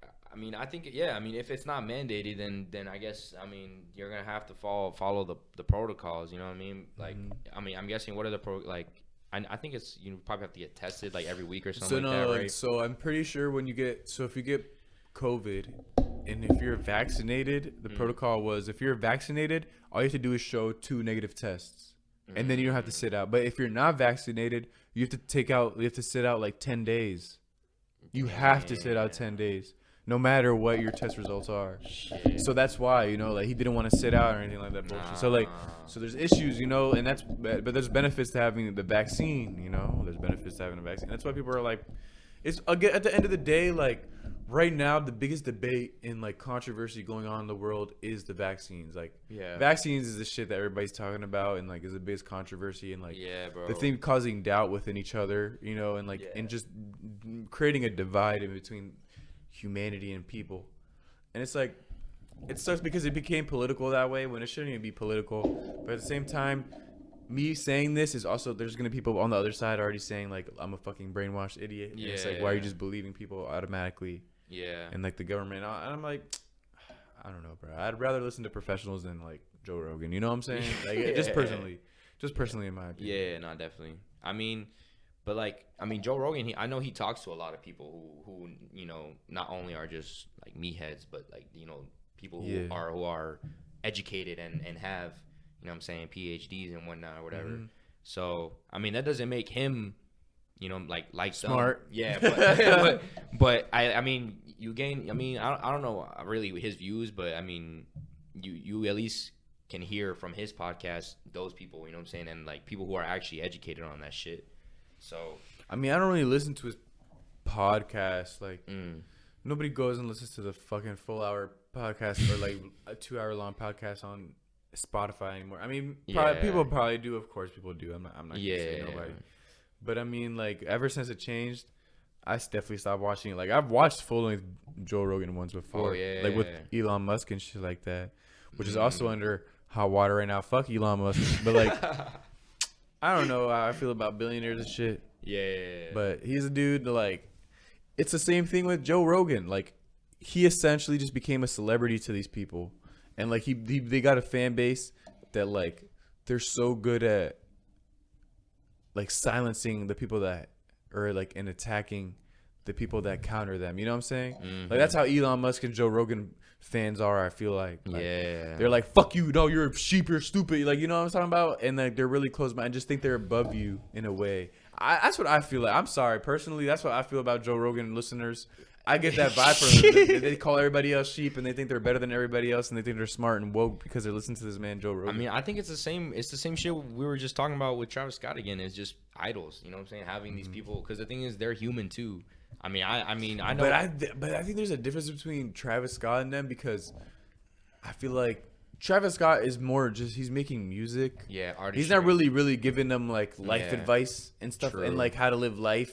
I mean, I think, yeah, I mean, if it's not mandated, then I guess, I mean, you're going to have to follow the protocols, you know what I mean? Like, I mean, I'm guessing, what are the I think it's, you probably have to get tested like every week or something that, right? So I'm pretty sure if you get COVID, and if you're vaccinated, the protocol was, if you're vaccinated, all you have to do is show 2 negative tests. And then you don't have to sit out. But if you're not vaccinated, you have to sit out like 10 days. You have to sit out 10 days, no matter what your test results are. Shit. So that's why, you know, like, he didn't want to sit out or anything like that bullshit. So there's issues, you know, and but there's benefits to having the vaccine, you know. There's benefits to having a vaccine. That's why people are like, it's again, at the end of the day, like, right now, the biggest debate and like controversy going on in the world is the vaccines. Like, vaccines is the shit that everybody's talking about, and like is the biggest controversy, and like, bro, the thing causing doubt within each other, you know, and like, and just creating a divide in between humanity and people. And it's like, it sucks because it became political that way when it shouldn't even be political. But at the same time, me saying this is also, there's gonna be people on the other side already saying like, I'm a fucking brainwashed idiot. And it's like, why are you just believing people automatically? And like the government, and I'm like, I don't know, bro. I'd rather listen to professionals than like Joe Rogan. You know what I'm saying? Like, just personally, in my opinion. Yeah, no, definitely. I mean, but like, I mean, Joe Rogan, I know he talks to a lot of people who you know, not only are just like meatheads, but like, you know, people who are educated and have, you know what I'm saying, PhDs and whatnot or whatever. So I mean, that doesn't make him, you know, like smart. But I mean, you gain. I mean, I don't know really his views, but I mean, you at least can hear from his podcast those people. You know what I'm saying, and like people who are actually educated on that shit. So I mean, I don't really listen to his podcast. Like, nobody goes and listens to the fucking full hour podcast or like a 2-hour long podcast on Spotify anymore. I mean, people probably do. Of course, people do. I'm not gonna say nobody. But I mean, like, ever since it changed, I definitely stopped watching it. Like, I've watched full-length Joe Rogan ones before. Like, with Elon Musk and shit like that, which is also under hot water right now. Fuck Elon Musk. But, like, I don't know how I feel about billionaires and shit. But he's a dude that, like, it's the same thing with Joe Rogan. Like, he essentially just became a celebrity to these people. And, like, they got a fan base that, like, they're so good at, like, silencing the people that, or like, and attacking the people that counter them. You know what I'm saying? Like, that's how Elon Musk and Joe Rogan fans are. I feel like they're like, fuck you, no, you're a sheep, you're stupid. Like, you know what I'm talking about? And like, they're really close minded. I just think they're above you in a way. That's what I feel like. I'm sorry, personally, that's what I feel about Joe Rogan listeners. I get that vibe from them. They call everybody else sheep, and they think they're better than everybody else, and they think they're smart and woke because they're listening to this man Joe Rogan. I mean, I think it's the same shit we were just talking about with Travis Scott again. It's just idols, you know what I'm saying? Having these people, because the thing is, they're human too. I know. But I think there's a difference between Travis Scott and them, because I feel like Travis Scott is more just he's making music. Yeah, he's not really giving them like life advice and stuff. True. And like how to live life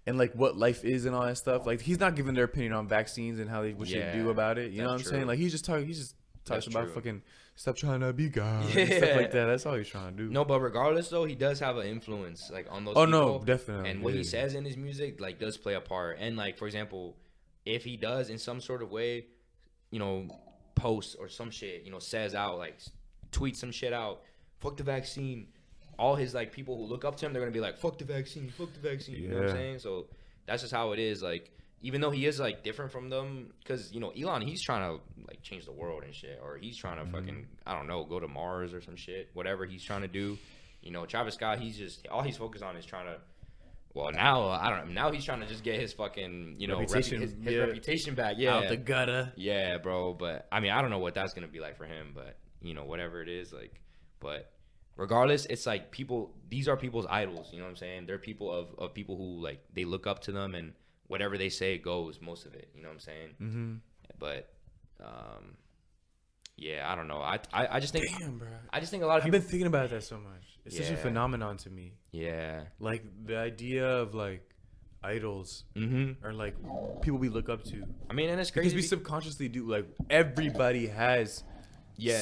and like what life is and all that stuff. Like he's not giving their opinion on vaccines and how they what should do about it. You know what I'm saying? Like he just talks about fucking stop trying to be God and stuff like that. That's all he's trying to do. No, but regardless though, he does have an influence like on those people. No, definitely. And what he says in his music like does play a part. And like for example, if he does in some sort of way, you know, posts or some shit, you know, says out like tweets some shit out, fuck the vaccine. All his like people who look up to him, they're gonna be like, fuck the vaccine, fuck the vaccine. You know what I'm saying? So that's just how it is. Like, even though he is like different from them, because you know Elon, he's trying to like change the world and shit, or he's trying to fucking I don't know, go to Mars or some shit, whatever he's trying to do. You know, Travis Scott, he's just all he's focused on is trying to. Well, now I don't know. Now he's trying to just get his fucking reputation, his reputation back. Yeah, out the gutter. Yeah, bro. But I mean, I don't know what that's gonna be like for him. But you know, whatever it is, like, but. Regardless, it's like people. These are people's idols. You know what I'm saying? They're people of people who like they look up to them, and whatever they say goes. Most of it. You know what I'm saying? Mm-hmm. But, yeah, I don't know. I just think. Damn, bro. I just think a lot of people. I've been thinking about that so much. It's such a phenomenon to me. Yeah. Like the idea of like idols or like people we look up to. I mean, and it's crazy because we subconsciously do. Like everybody has.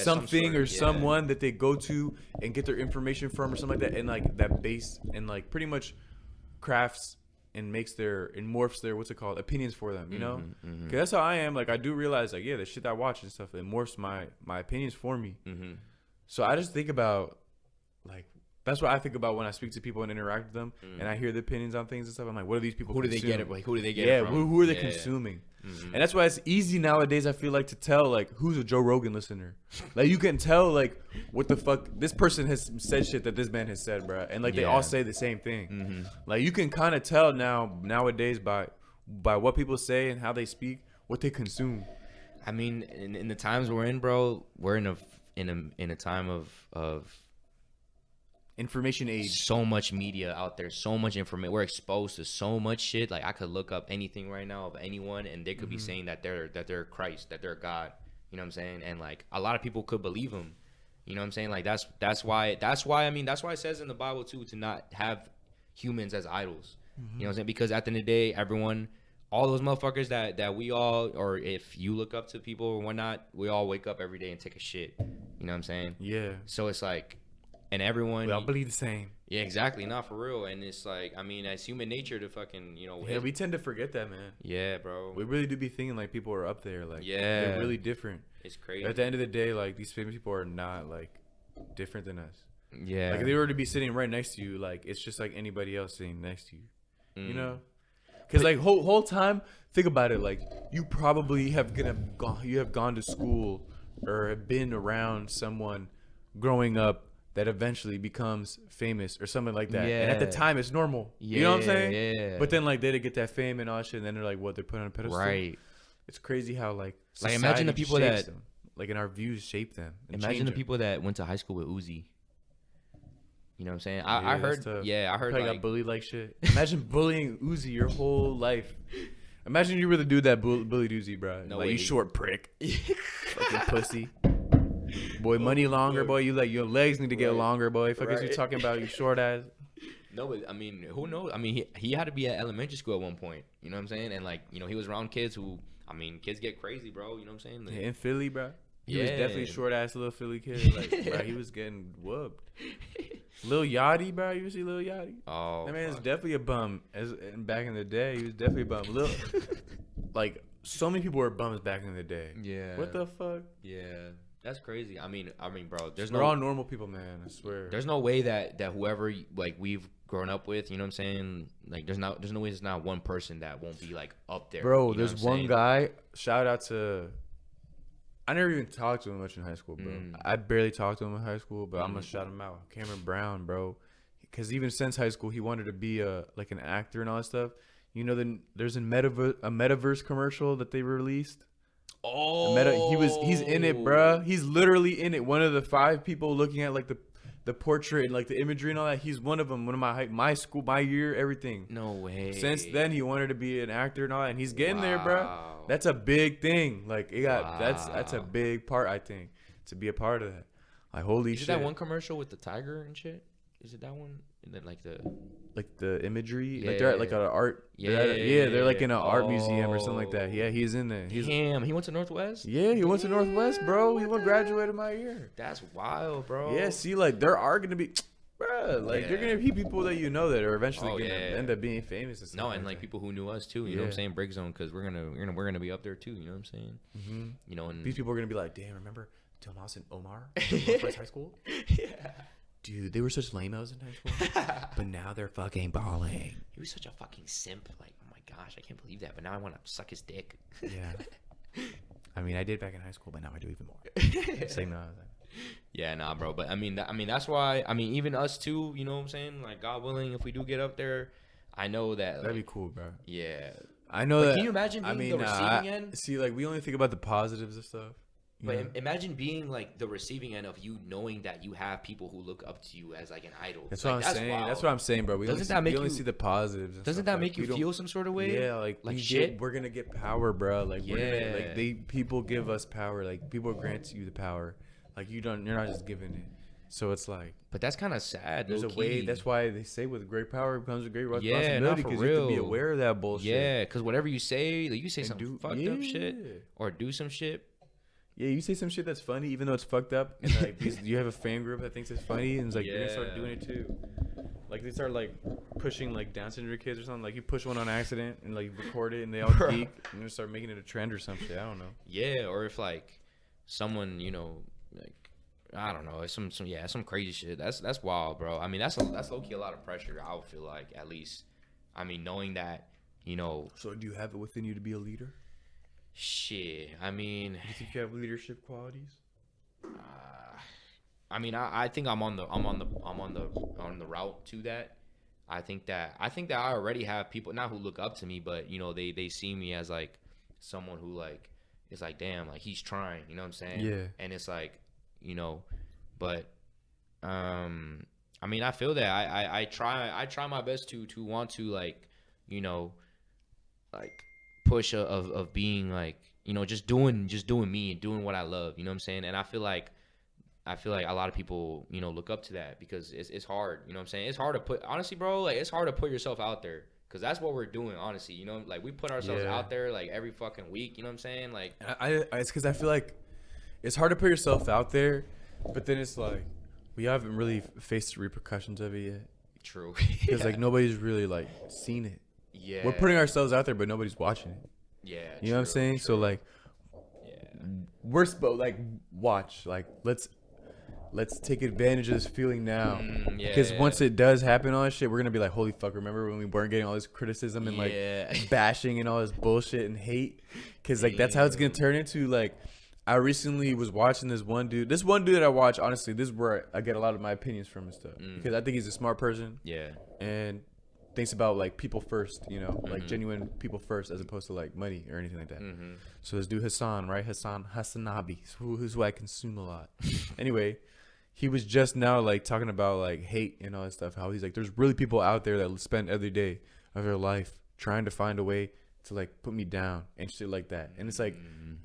Something or someone that they go to and get their information from or something like that, and like that base and like pretty much crafts and makes and morphs their opinions for them, you know? Because that's how I am. Like I do realize like the shit I watch and stuff, it morphs my opinions for me. So I just think about like that's what I think about when I speak to people and interact with them, and I hear the opinions on things and stuff. I'm like, what are these people? Who do they get it? Like, who do they get it from? Who are they consuming? And that's why it's easy nowadays. I feel like to tell like who's a Joe Rogan listener. Like you can tell like what the fuck this person has said shit that this man has said, bro. And like they all say the same thing. Like you can kind of tell nowadays by what people say and how they speak, what they consume. I mean, in the times we're in, bro, we're in a time of information age. So much media out there, so much information. We're exposed to so much shit. Like I could look up anything right now of anyone, and they could be saying that they're Christ, that they're God. You know what I'm saying? And like a lot of people could believe him. You know what I'm saying? Like that's why it says in the Bible too to not have humans as idols. You know what I'm saying? Because at the end of the day, everyone, all those motherfuckers that we all, or if you look up to people or whatnot, we all wake up every day and take a shit. You know what I'm saying? Yeah. So it's like. And everyone... We all believe the same. Yeah, exactly. Not for real. And it's like, I mean, it's human nature to fucking, Yeah, we tend to forget that, man. Yeah, bro. We really do be thinking like people are up there. Like, yeah. They're really different. It's crazy. At the end of the day, like, these famous people are not, like, different than us. Yeah. Like, if they were to be sitting right next to you, like, it's just like anybody else sitting next to you. You know? Because, like, whole time, think about it. Like, you probably have gone to school or have been around someone growing up that eventually becomes famous or something like that. Yeah. And at the time, it's normal. Yeah, you know what I'm saying? Yeah. But then, like, they get that fame and all that shit, and then they're like, what? They're put on a pedestal? Right. It's crazy how, like imagine the people that... them. Like, in our views shape them. Imagine the people that went to high school with Uzi. You know what I'm saying? I heard... Tough. Yeah, I heard, probably got bullied like shit. Imagine bullying Uzi your whole life. Imagine you were the dude that bullied Uzi, bro. No like, way. You short prick. Fucking pussy. Boy, money longer, boy. You like your legs need to get longer, boy. Fuck is you talking about, you short ass. No, but I mean, who knows? I mean, he had to be at elementary school at one point. You know what I'm saying? And like, he was around kids who, I mean, kids get crazy, bro. You know what I'm saying? Like, in Philly, bro. He was definitely a short ass little Philly kid. Like, bro, he was getting whooped. Lil Yachty, bro. You see Lil Yachty? Oh, that man is definitely a bum. Back in the day, he was definitely a bum. Like, so many people were bums back in the day. Yeah. What the fuck? Yeah. That's crazy. I mean, bro, we're all normal people, man. I swear. There's no way that whoever like we've grown up with, you know what I'm saying? Like, there's no way there's not one person that won't be like up there. Bro, there's one guy. Shout out to. I never even talked to him much in high school, bro. I barely talked to him in high school, but I'm gonna shout him out. Cameron Brown, bro. Because even since high school, he wanted to be an actor and all that stuff. You know, then there's a metaverse commercial that they released. Oh, he's in it, bruh. He's literally in it. One of the 5 people looking at like the portrait and like the imagery and all that. He's one of them. One of my school, my year, everything. No way. Since then, he wanted to be an actor and all that, and he's getting there, bro. That's a big thing. Like it got that's a big part, I think, to be a part of that. Like holy shit. Is it that one commercial with the tiger and shit? Is it that one? And then like the imagery, like they're at like an art. They're like in an art museum or something like that. Yeah, he's in there. Damn, he went to Northwest. Yeah, he went to Northwest, bro. He graduated my year. That's wild, bro. Yeah, see, like there are gonna be, bro, like you're gonna be people that you know that are eventually gonna end up being famous. And stuff no, and like people who knew us too. You know what I'm saying? Break Zone, because we're gonna be up there too. You know what I'm saying? Mm-hmm. You know, and these people are gonna be like, damn, remember Tomas and Omar from Northwest High School? Yeah. Dude, they were such lame-os in high school, but now they're fucking balling. He was such a fucking simp. Like, oh my gosh, I can't believe that. But now I want to suck his dick. Yeah. I mean, I did back in high school, but now I do even more. Say no. Yeah, nah, bro. But I mean, that's why. I mean, even us too. You know what I'm saying? Like, God willing, if we do get up there, I know that that'd be cool, bro. Yeah. I know that. Can you imagine being the receiving end? See, like we only think about the positives of stuff. But imagine being like the receiving end of you knowing that you have people who look up to you as like an idol. That's what I'm saying. Wild. That's what I'm saying, bro. We only see the positives. Doesn't that make you feel some sort of way? Yeah, like shit. We're gonna get power, bro. Like people give us power. Like people grant you the power. Like you're not just giving it. So it's like. But that's kind of sad. There's a way. That's why they say with great power comes a great responsibility. Because you have to be aware of that bullshit. Yeah, because whatever you say, like you say some fucked up shit or do some shit. Yeah, you say some shit that's funny, even though it's fucked up, and like you have a fan group that thinks it's funny, and it's like you're gonna start doing it too. Like they start like pushing like Down syndrome kids or something. Like you push one on accident and like record it, and they all geek, and they start making it a trend or some shit. I don't know. Yeah, or if like someone, you know, like I don't know, some crazy shit. That's wild, bro. I mean, that's low key a lot of pressure. I would feel like, at least. I mean, knowing that, you know. So do you have it within you to be a leader? Shit, I mean, do you think you have leadership qualities? I mean, I think I'm on the route to that. I think that I already have people, not who look up to me, but you know, they see me as like someone who like is like, damn, like he's trying, you know what I'm saying? Yeah. And it's like, you know, but I mean, I feel that I try my best to want to, like, you know, like push of being like, you know, just doing me and doing what I love, you know what I'm saying? And I feel like a lot of people, you know, look up to that because it's hard, you know what I'm saying? It's hard to put, honestly, bro, like it's hard to put yourself out there because that's what we're doing, honestly, you know, like we put ourselves out there like every fucking week, you know what I'm saying? Like it's because I feel like it's hard to put yourself out there, but then it's like we haven't really faced the repercussions of it yet. True. Because like nobody's really like seen it. Yeah, we're putting ourselves out there, but nobody's watching it. Yeah, you know what I'm saying? So like, we're supposed like watch, like let's take advantage of this feeling now, because once it does happen, all that shit, we're gonna be like, holy fuck! Remember when we weren't getting all this criticism and like bashing and all this bullshit and hate? Because like that's how it's gonna turn into. Like, I recently was watching this one dude that I watch. Honestly, this is where I get a lot of my opinions from and stuff, because I think he's a smart person. Yeah, and thinks about like people first, you know, like genuine people first, as opposed to like money or anything like that. So this dude Hassan Hassanabi, who's who I consume a lot. Anyway, he was just now like talking about like hate and all that stuff. How he's like, there's really people out there that spend every day of their life trying to find a way to like put me down and shit like that. And it's like,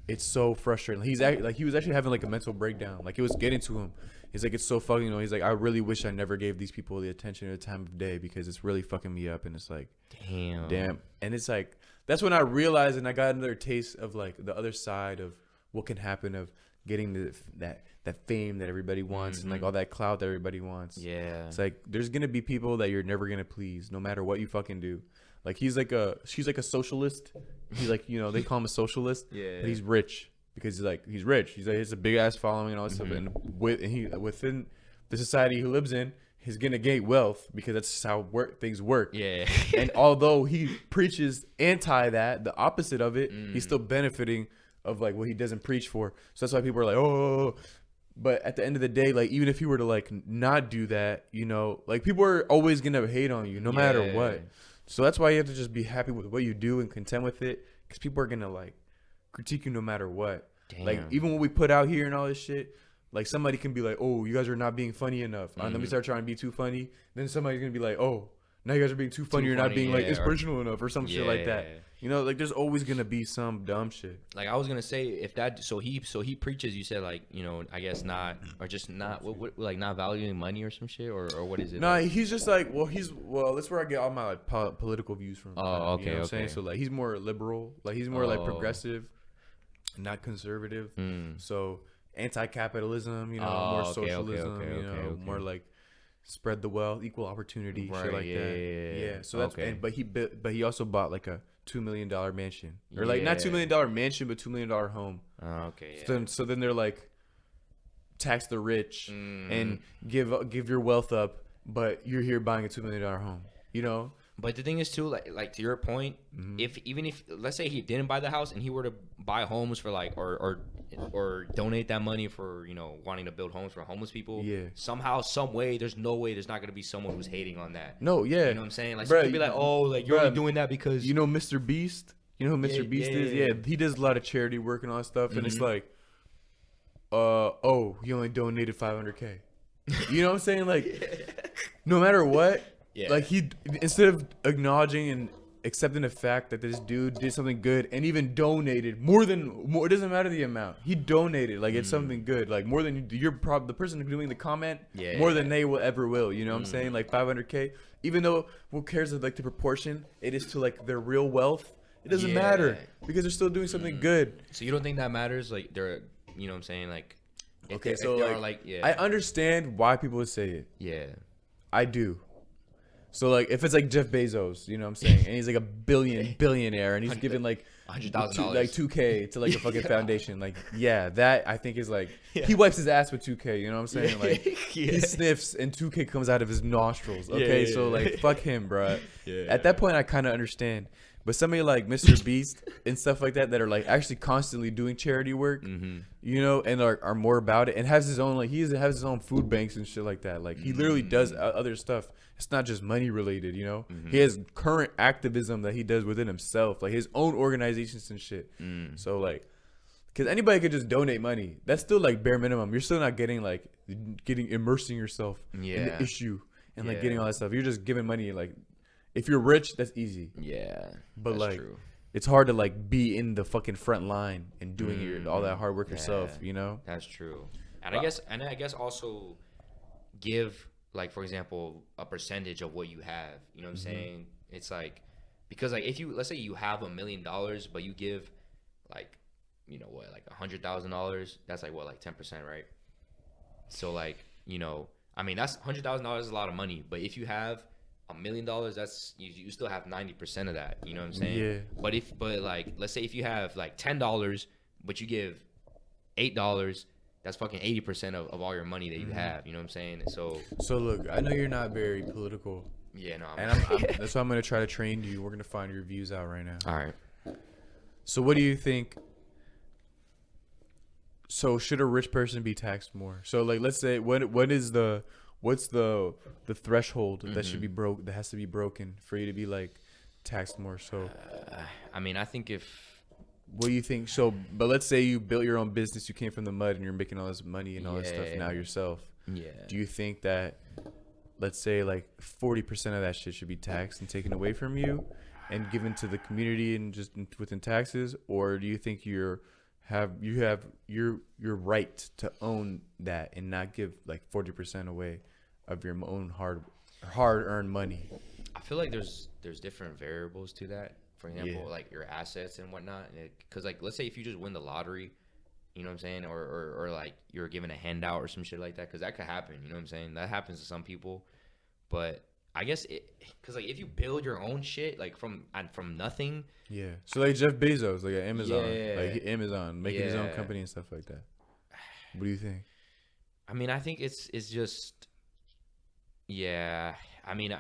it's so frustrating. He was actually having like a mental breakdown. Like it was getting to him. He's like, it's so fucking, you know, he's like, I really wish I never gave these people the attention or the time of day because it's really fucking me up. And it's like, damn. And it's like, that's when I realized, and I got another taste of like the other side of what can happen of getting that fame that everybody wants and like all that clout that everybody wants. Yeah. It's like, there's going to be people that you're never going to please no matter what you fucking do. Like she's like a socialist. He's like, you know, they call him a socialist. Yeah. But he's rich because he's rich. He's like, he's a big ass following and all this stuff. And within the society he lives in, he's gonna gain wealth because that's how things work. Yeah. And although he preaches anti that, the opposite of it, he's still benefiting of like what he doesn't preach for. So that's why people are like, oh. But at the end of the day, like even if you were to like not do that, you know, like people are always gonna hate on you no matter what. So that's why you have to just be happy with what you do and content with it, because people are gonna like critique you no matter what. Damn. Like even when we put out here and all this shit, Like somebody can be like, oh, you guys are not being funny enough. Let me start trying to be too funny. Then somebody's gonna be like, oh, now you guys are being too funny. You're not being like inspirational enough or some shit like that. You know, like there's always gonna be some dumb shit. Like I was gonna say, if that so he preaches, you said like, you know, I guess not, or just not what like not valuing money or some shit, or what is it? No, he's just like, that's where I get all my like political views from. Oh, okay, you know what I'm saying? So like he's more liberal, like he's more like progressive, not conservative. So anti-capitalism, you know, more socialism, you know, more like spread the wealth, equal opportunity, shit like that. Yeah. So that's but he also bought like a $2 million mansion, or like not $2 million mansion, but $2 million home. Okay. So then they're like, tax the rich and give your wealth up, but you're here buying a $2 million home. You know. But the thing is too, like to your point, if let's say he didn't buy the house and he were to buy homes for like or donate that money for, you know, wanting to build homes for homeless people, somehow, some way, there's no way there's not gonna be someone who's hating on that. No, you know what I'm saying? Like, someone could be like, oh, like you're only doing that because you know Mr. Beast. You know who Mr. Beast is? Yeah, he does a lot of charity work and all that stuff, and it's like, he only donated $500K. You know what I'm saying? Like, no matter what. Yeah. Like he, instead of acknowledging and accepting the fact that this dude did something good and even donated more, it doesn't matter the amount. He donated, like it's something good, like more than the person doing the comment, more than they will ever will. You know what I'm saying? Like $500K, even though who cares of like the proportion it is to like their real wealth, it doesn't matter because they're still doing something good. So you don't think that matters? Like they're, you know what I'm saying? Like, okay, so like I understand why people would say it. Yeah, I do. So like if it's like Jeff Bezos, you know what I'm saying, and he's like a billionaire and he's giving like $100,000 like $2K to like a fucking foundation, like that I think is like he wipes his ass with $2K, you know what I'm saying? Like he sniffs and $2K comes out of his nostrils. Okay, so like fuck him, bro. At that point I kind of understand. But somebody like Mr. Beast and stuff like that are like actually constantly doing charity work, you know, and are more about it, and has his own, like he has his own food banks and shit like that. Like he literally does other stuff. It's not just money related, you know. He has current activism that he does within himself, like his own organizations and shit. So like, because anybody could just donate money. That's still like bare minimum. You're still not getting immersing yourself in the issue and like getting all that stuff. You're just giving money like. If you're rich, that's easy. Yeah, but that's like, true. It's hard to like be in the fucking front line and doing all that hard work yourself. You know, that's true. And I guess also give, like, for example, a percentage of what you have. You know what I'm saying? It's like, because like if you, let's say you have $1 million, but you give like, you know what, like $100,000. That's like what, like 10%, right? So like, you know, I mean that's $100,000 is a lot of money, but if you have $1 million, that's you still have 90% of that. You know what I'm saying? Yeah. But like, let's say if you have like $10, but you give $8, that's fucking 80% of all your money that you have. You know what I'm saying? So look, I know you're not very political. Yeah, no. That's why I'm gonna try to train you. We're gonna find your views out right now. All right. So what do you think? So should a rich person be taxed more? So like, let's say what's the threshold that should be that has to be broken for you to be like taxed more? So I mean, I think what do you think? So but let's say you built your own business, you came from the mud and you're making all this money and all this stuff now yourself. Do you think that, let's say like 40% of that shit should be taxed and taken away from you and given to the community and just within taxes? Or do you think you have your right to own that and not give like 40% away of your own hard-earned money? I feel like there's different variables to that. For example, like your assets and whatnot. Because like, let's say if you just win the lottery, you know what I'm saying, or like you're given a handout or some shit like that, because that could happen. You know what I'm saying? That happens to some people. But I guess because like if you build your own shit like from nothing. Yeah. So like Jeff Bezos, like Amazon, making his own company and stuff like that. What do you think? I mean, I think it's just, I mean,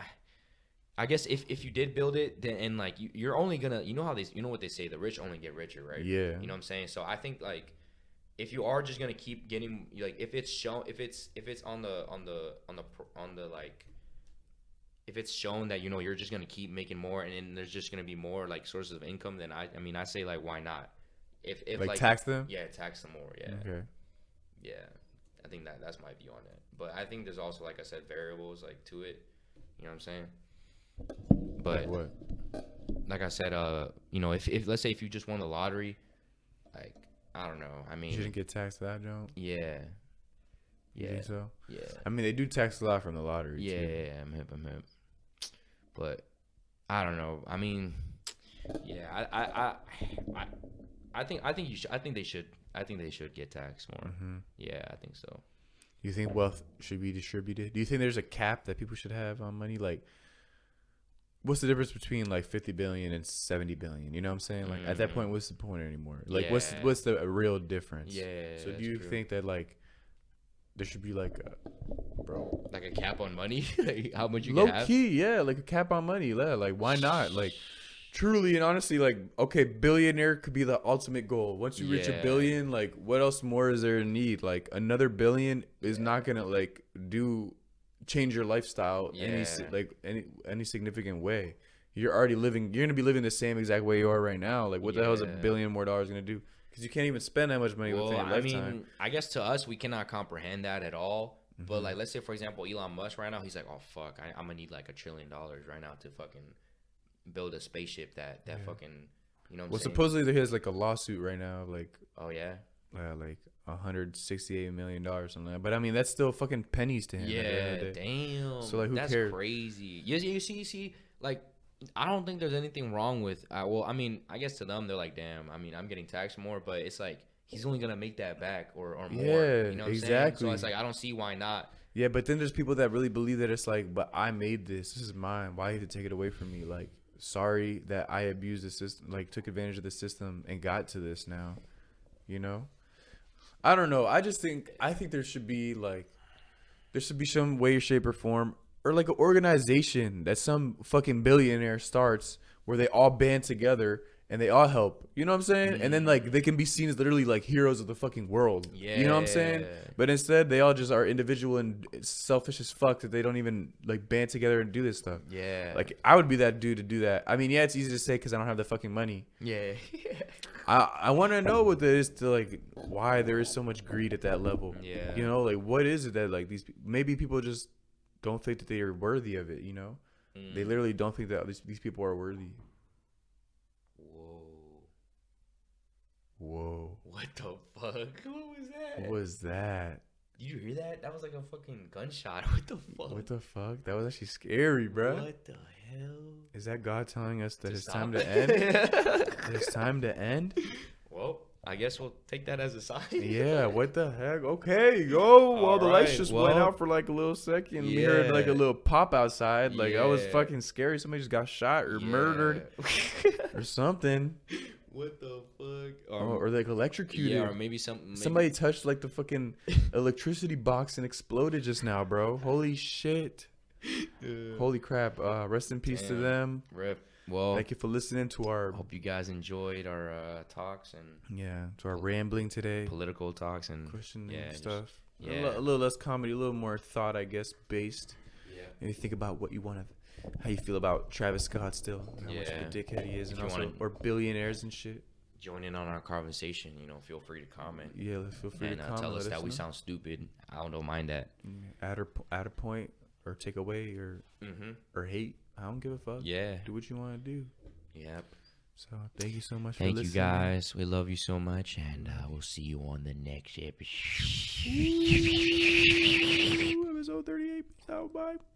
I guess if you did build it, then, and like you're only gonna, you know what they say, the rich only get richer, right? Yeah. You know what I'm saying? So I think like if you are just gonna keep getting, like, if it's shown, if it's on the like, if it's shown that, you know, you're just gonna keep making more, and then there's just gonna be more like sources of income, then I mean I say like, why not? If like tax them? Yeah, tax them more. Yeah. Okay. Yeah. I think that's my view on it. But I think there's also, like I said, variables like to it. You know what I'm saying? But like what? Like I said, you know, if let's say if you just won the lottery, like I don't know. I mean, you shouldn't get taxed that, Joe. Yeah. You think so? Yeah. I mean, they do tax a lot from the lottery. Yeah, too. yeah, I'm hip. But I don't know. I mean, yeah, I think they should get taxed more. Mm-hmm. Yeah, I think so. Do you think wealth should be distributed? Do you think there's a cap that people should have on money? Like, what's the difference between like 50 billion and 70 billion? You know what I'm saying? Like at that point, what's the point anymore? Like, what's the real difference? Yeah. So do you think that like there should be like like a cap on money, like how much you low can have? key, yeah, like a cap on money, yeah, like why not? Like truly and honestly, like okay, billionaire could be the ultimate goal. Once you reach a billion, like what else more is there to need? Like another billion is not gonna like change your lifestyle any significant way. You're already living. You're gonna be living the same exact way you are right now. Like what the hell is $1 billion more gonna do? Because you can't even spend that much money within your lifetime. I mean, I guess to us, we cannot comprehend that at all. Mm-hmm. But, like, let's say, for example, Elon Musk right now, he's like, oh, fuck, I'm going to need, like, $1 trillion right now to fucking build a spaceship that fucking, you know what I'm saying? Supposedly there's, like, a lawsuit right now, like... Oh, yeah? Like, $168 million or something like that. But, I mean, that's still fucking pennies to him. Yeah, damn. So, like, who that's cares? That's crazy. You see, like... I don't think there's anything wrong with well, I mean, I guess to them they're like, damn, I mean, I'm getting taxed more, but it's like he's only gonna make that back or more. Yeah, you know what exactly. I'm saying? So it's like I don't see why not. Yeah, but then there's people that really believe that it's like, but I made this. This is mine. Why you have to take it away from me? Like, sorry that I abused the system, like took advantage of the system and got to this now. You know? I don't know. I think there should be some way, shape, or form. Or like an organization that some fucking billionaire starts where they all band together and they all help. You know what I'm saying? Mm. And then like they can be seen as literally like heroes of the fucking world. Yeah. You know what I'm saying? But instead they all just are individual and selfish as fuck that they don't even like band together and do this stuff. Yeah. Like I would be that dude to do that. I mean, yeah, it's easy to say because I don't have the fucking money. Yeah. I want to know what there is to like why there is so much greed at that level. Yeah. You know, like what is it that like maybe people just don't think that they are worthy of it, you know? They literally don't think that these people are worthy. Whoa. What the fuck? What was that? What was that? Did you hear that? That was like a fucking gunshot. What the fuck? What the fuck? That was actually scary, bro. What the hell? Is that God telling us that it's time to end? It's time to end? Well, I guess we'll take that as a sign. Yeah, what the heck? Okay, yo. Well, the lights just went out for like a little second. Yeah. We heard like a little pop outside. Like, I was fucking scary. Somebody just got shot or murdered or something. What the fuck? Or like electrocuted. Yeah, or maybe somebody touched like the fucking electricity box and exploded just now, bro. Holy shit. Holy crap. Rest in peace to them. Rip. Well, thank you for listening to our... Hope you guys enjoyed our talks and... Yeah, to our rambling today. Political talks and... Question and stuff. Yeah. A little less comedy, a little more thought, I guess, based. Yeah. Maybe think about what you want to... How you feel about Travis Scott still. How much of a dickhead he is. And also, or billionaires and shit. Join in on our conversation, feel free to comment. Yeah, feel free to comment. Tell us that we sound stupid. I don't mind that. Add a point or take away or hate. I don't give a fuck. Yeah. Do what you want to do. Yep. So, thank you so much for listening. Thank you, guys. We love you so much, and we'll see you on the next episode. Episode 38. Bye.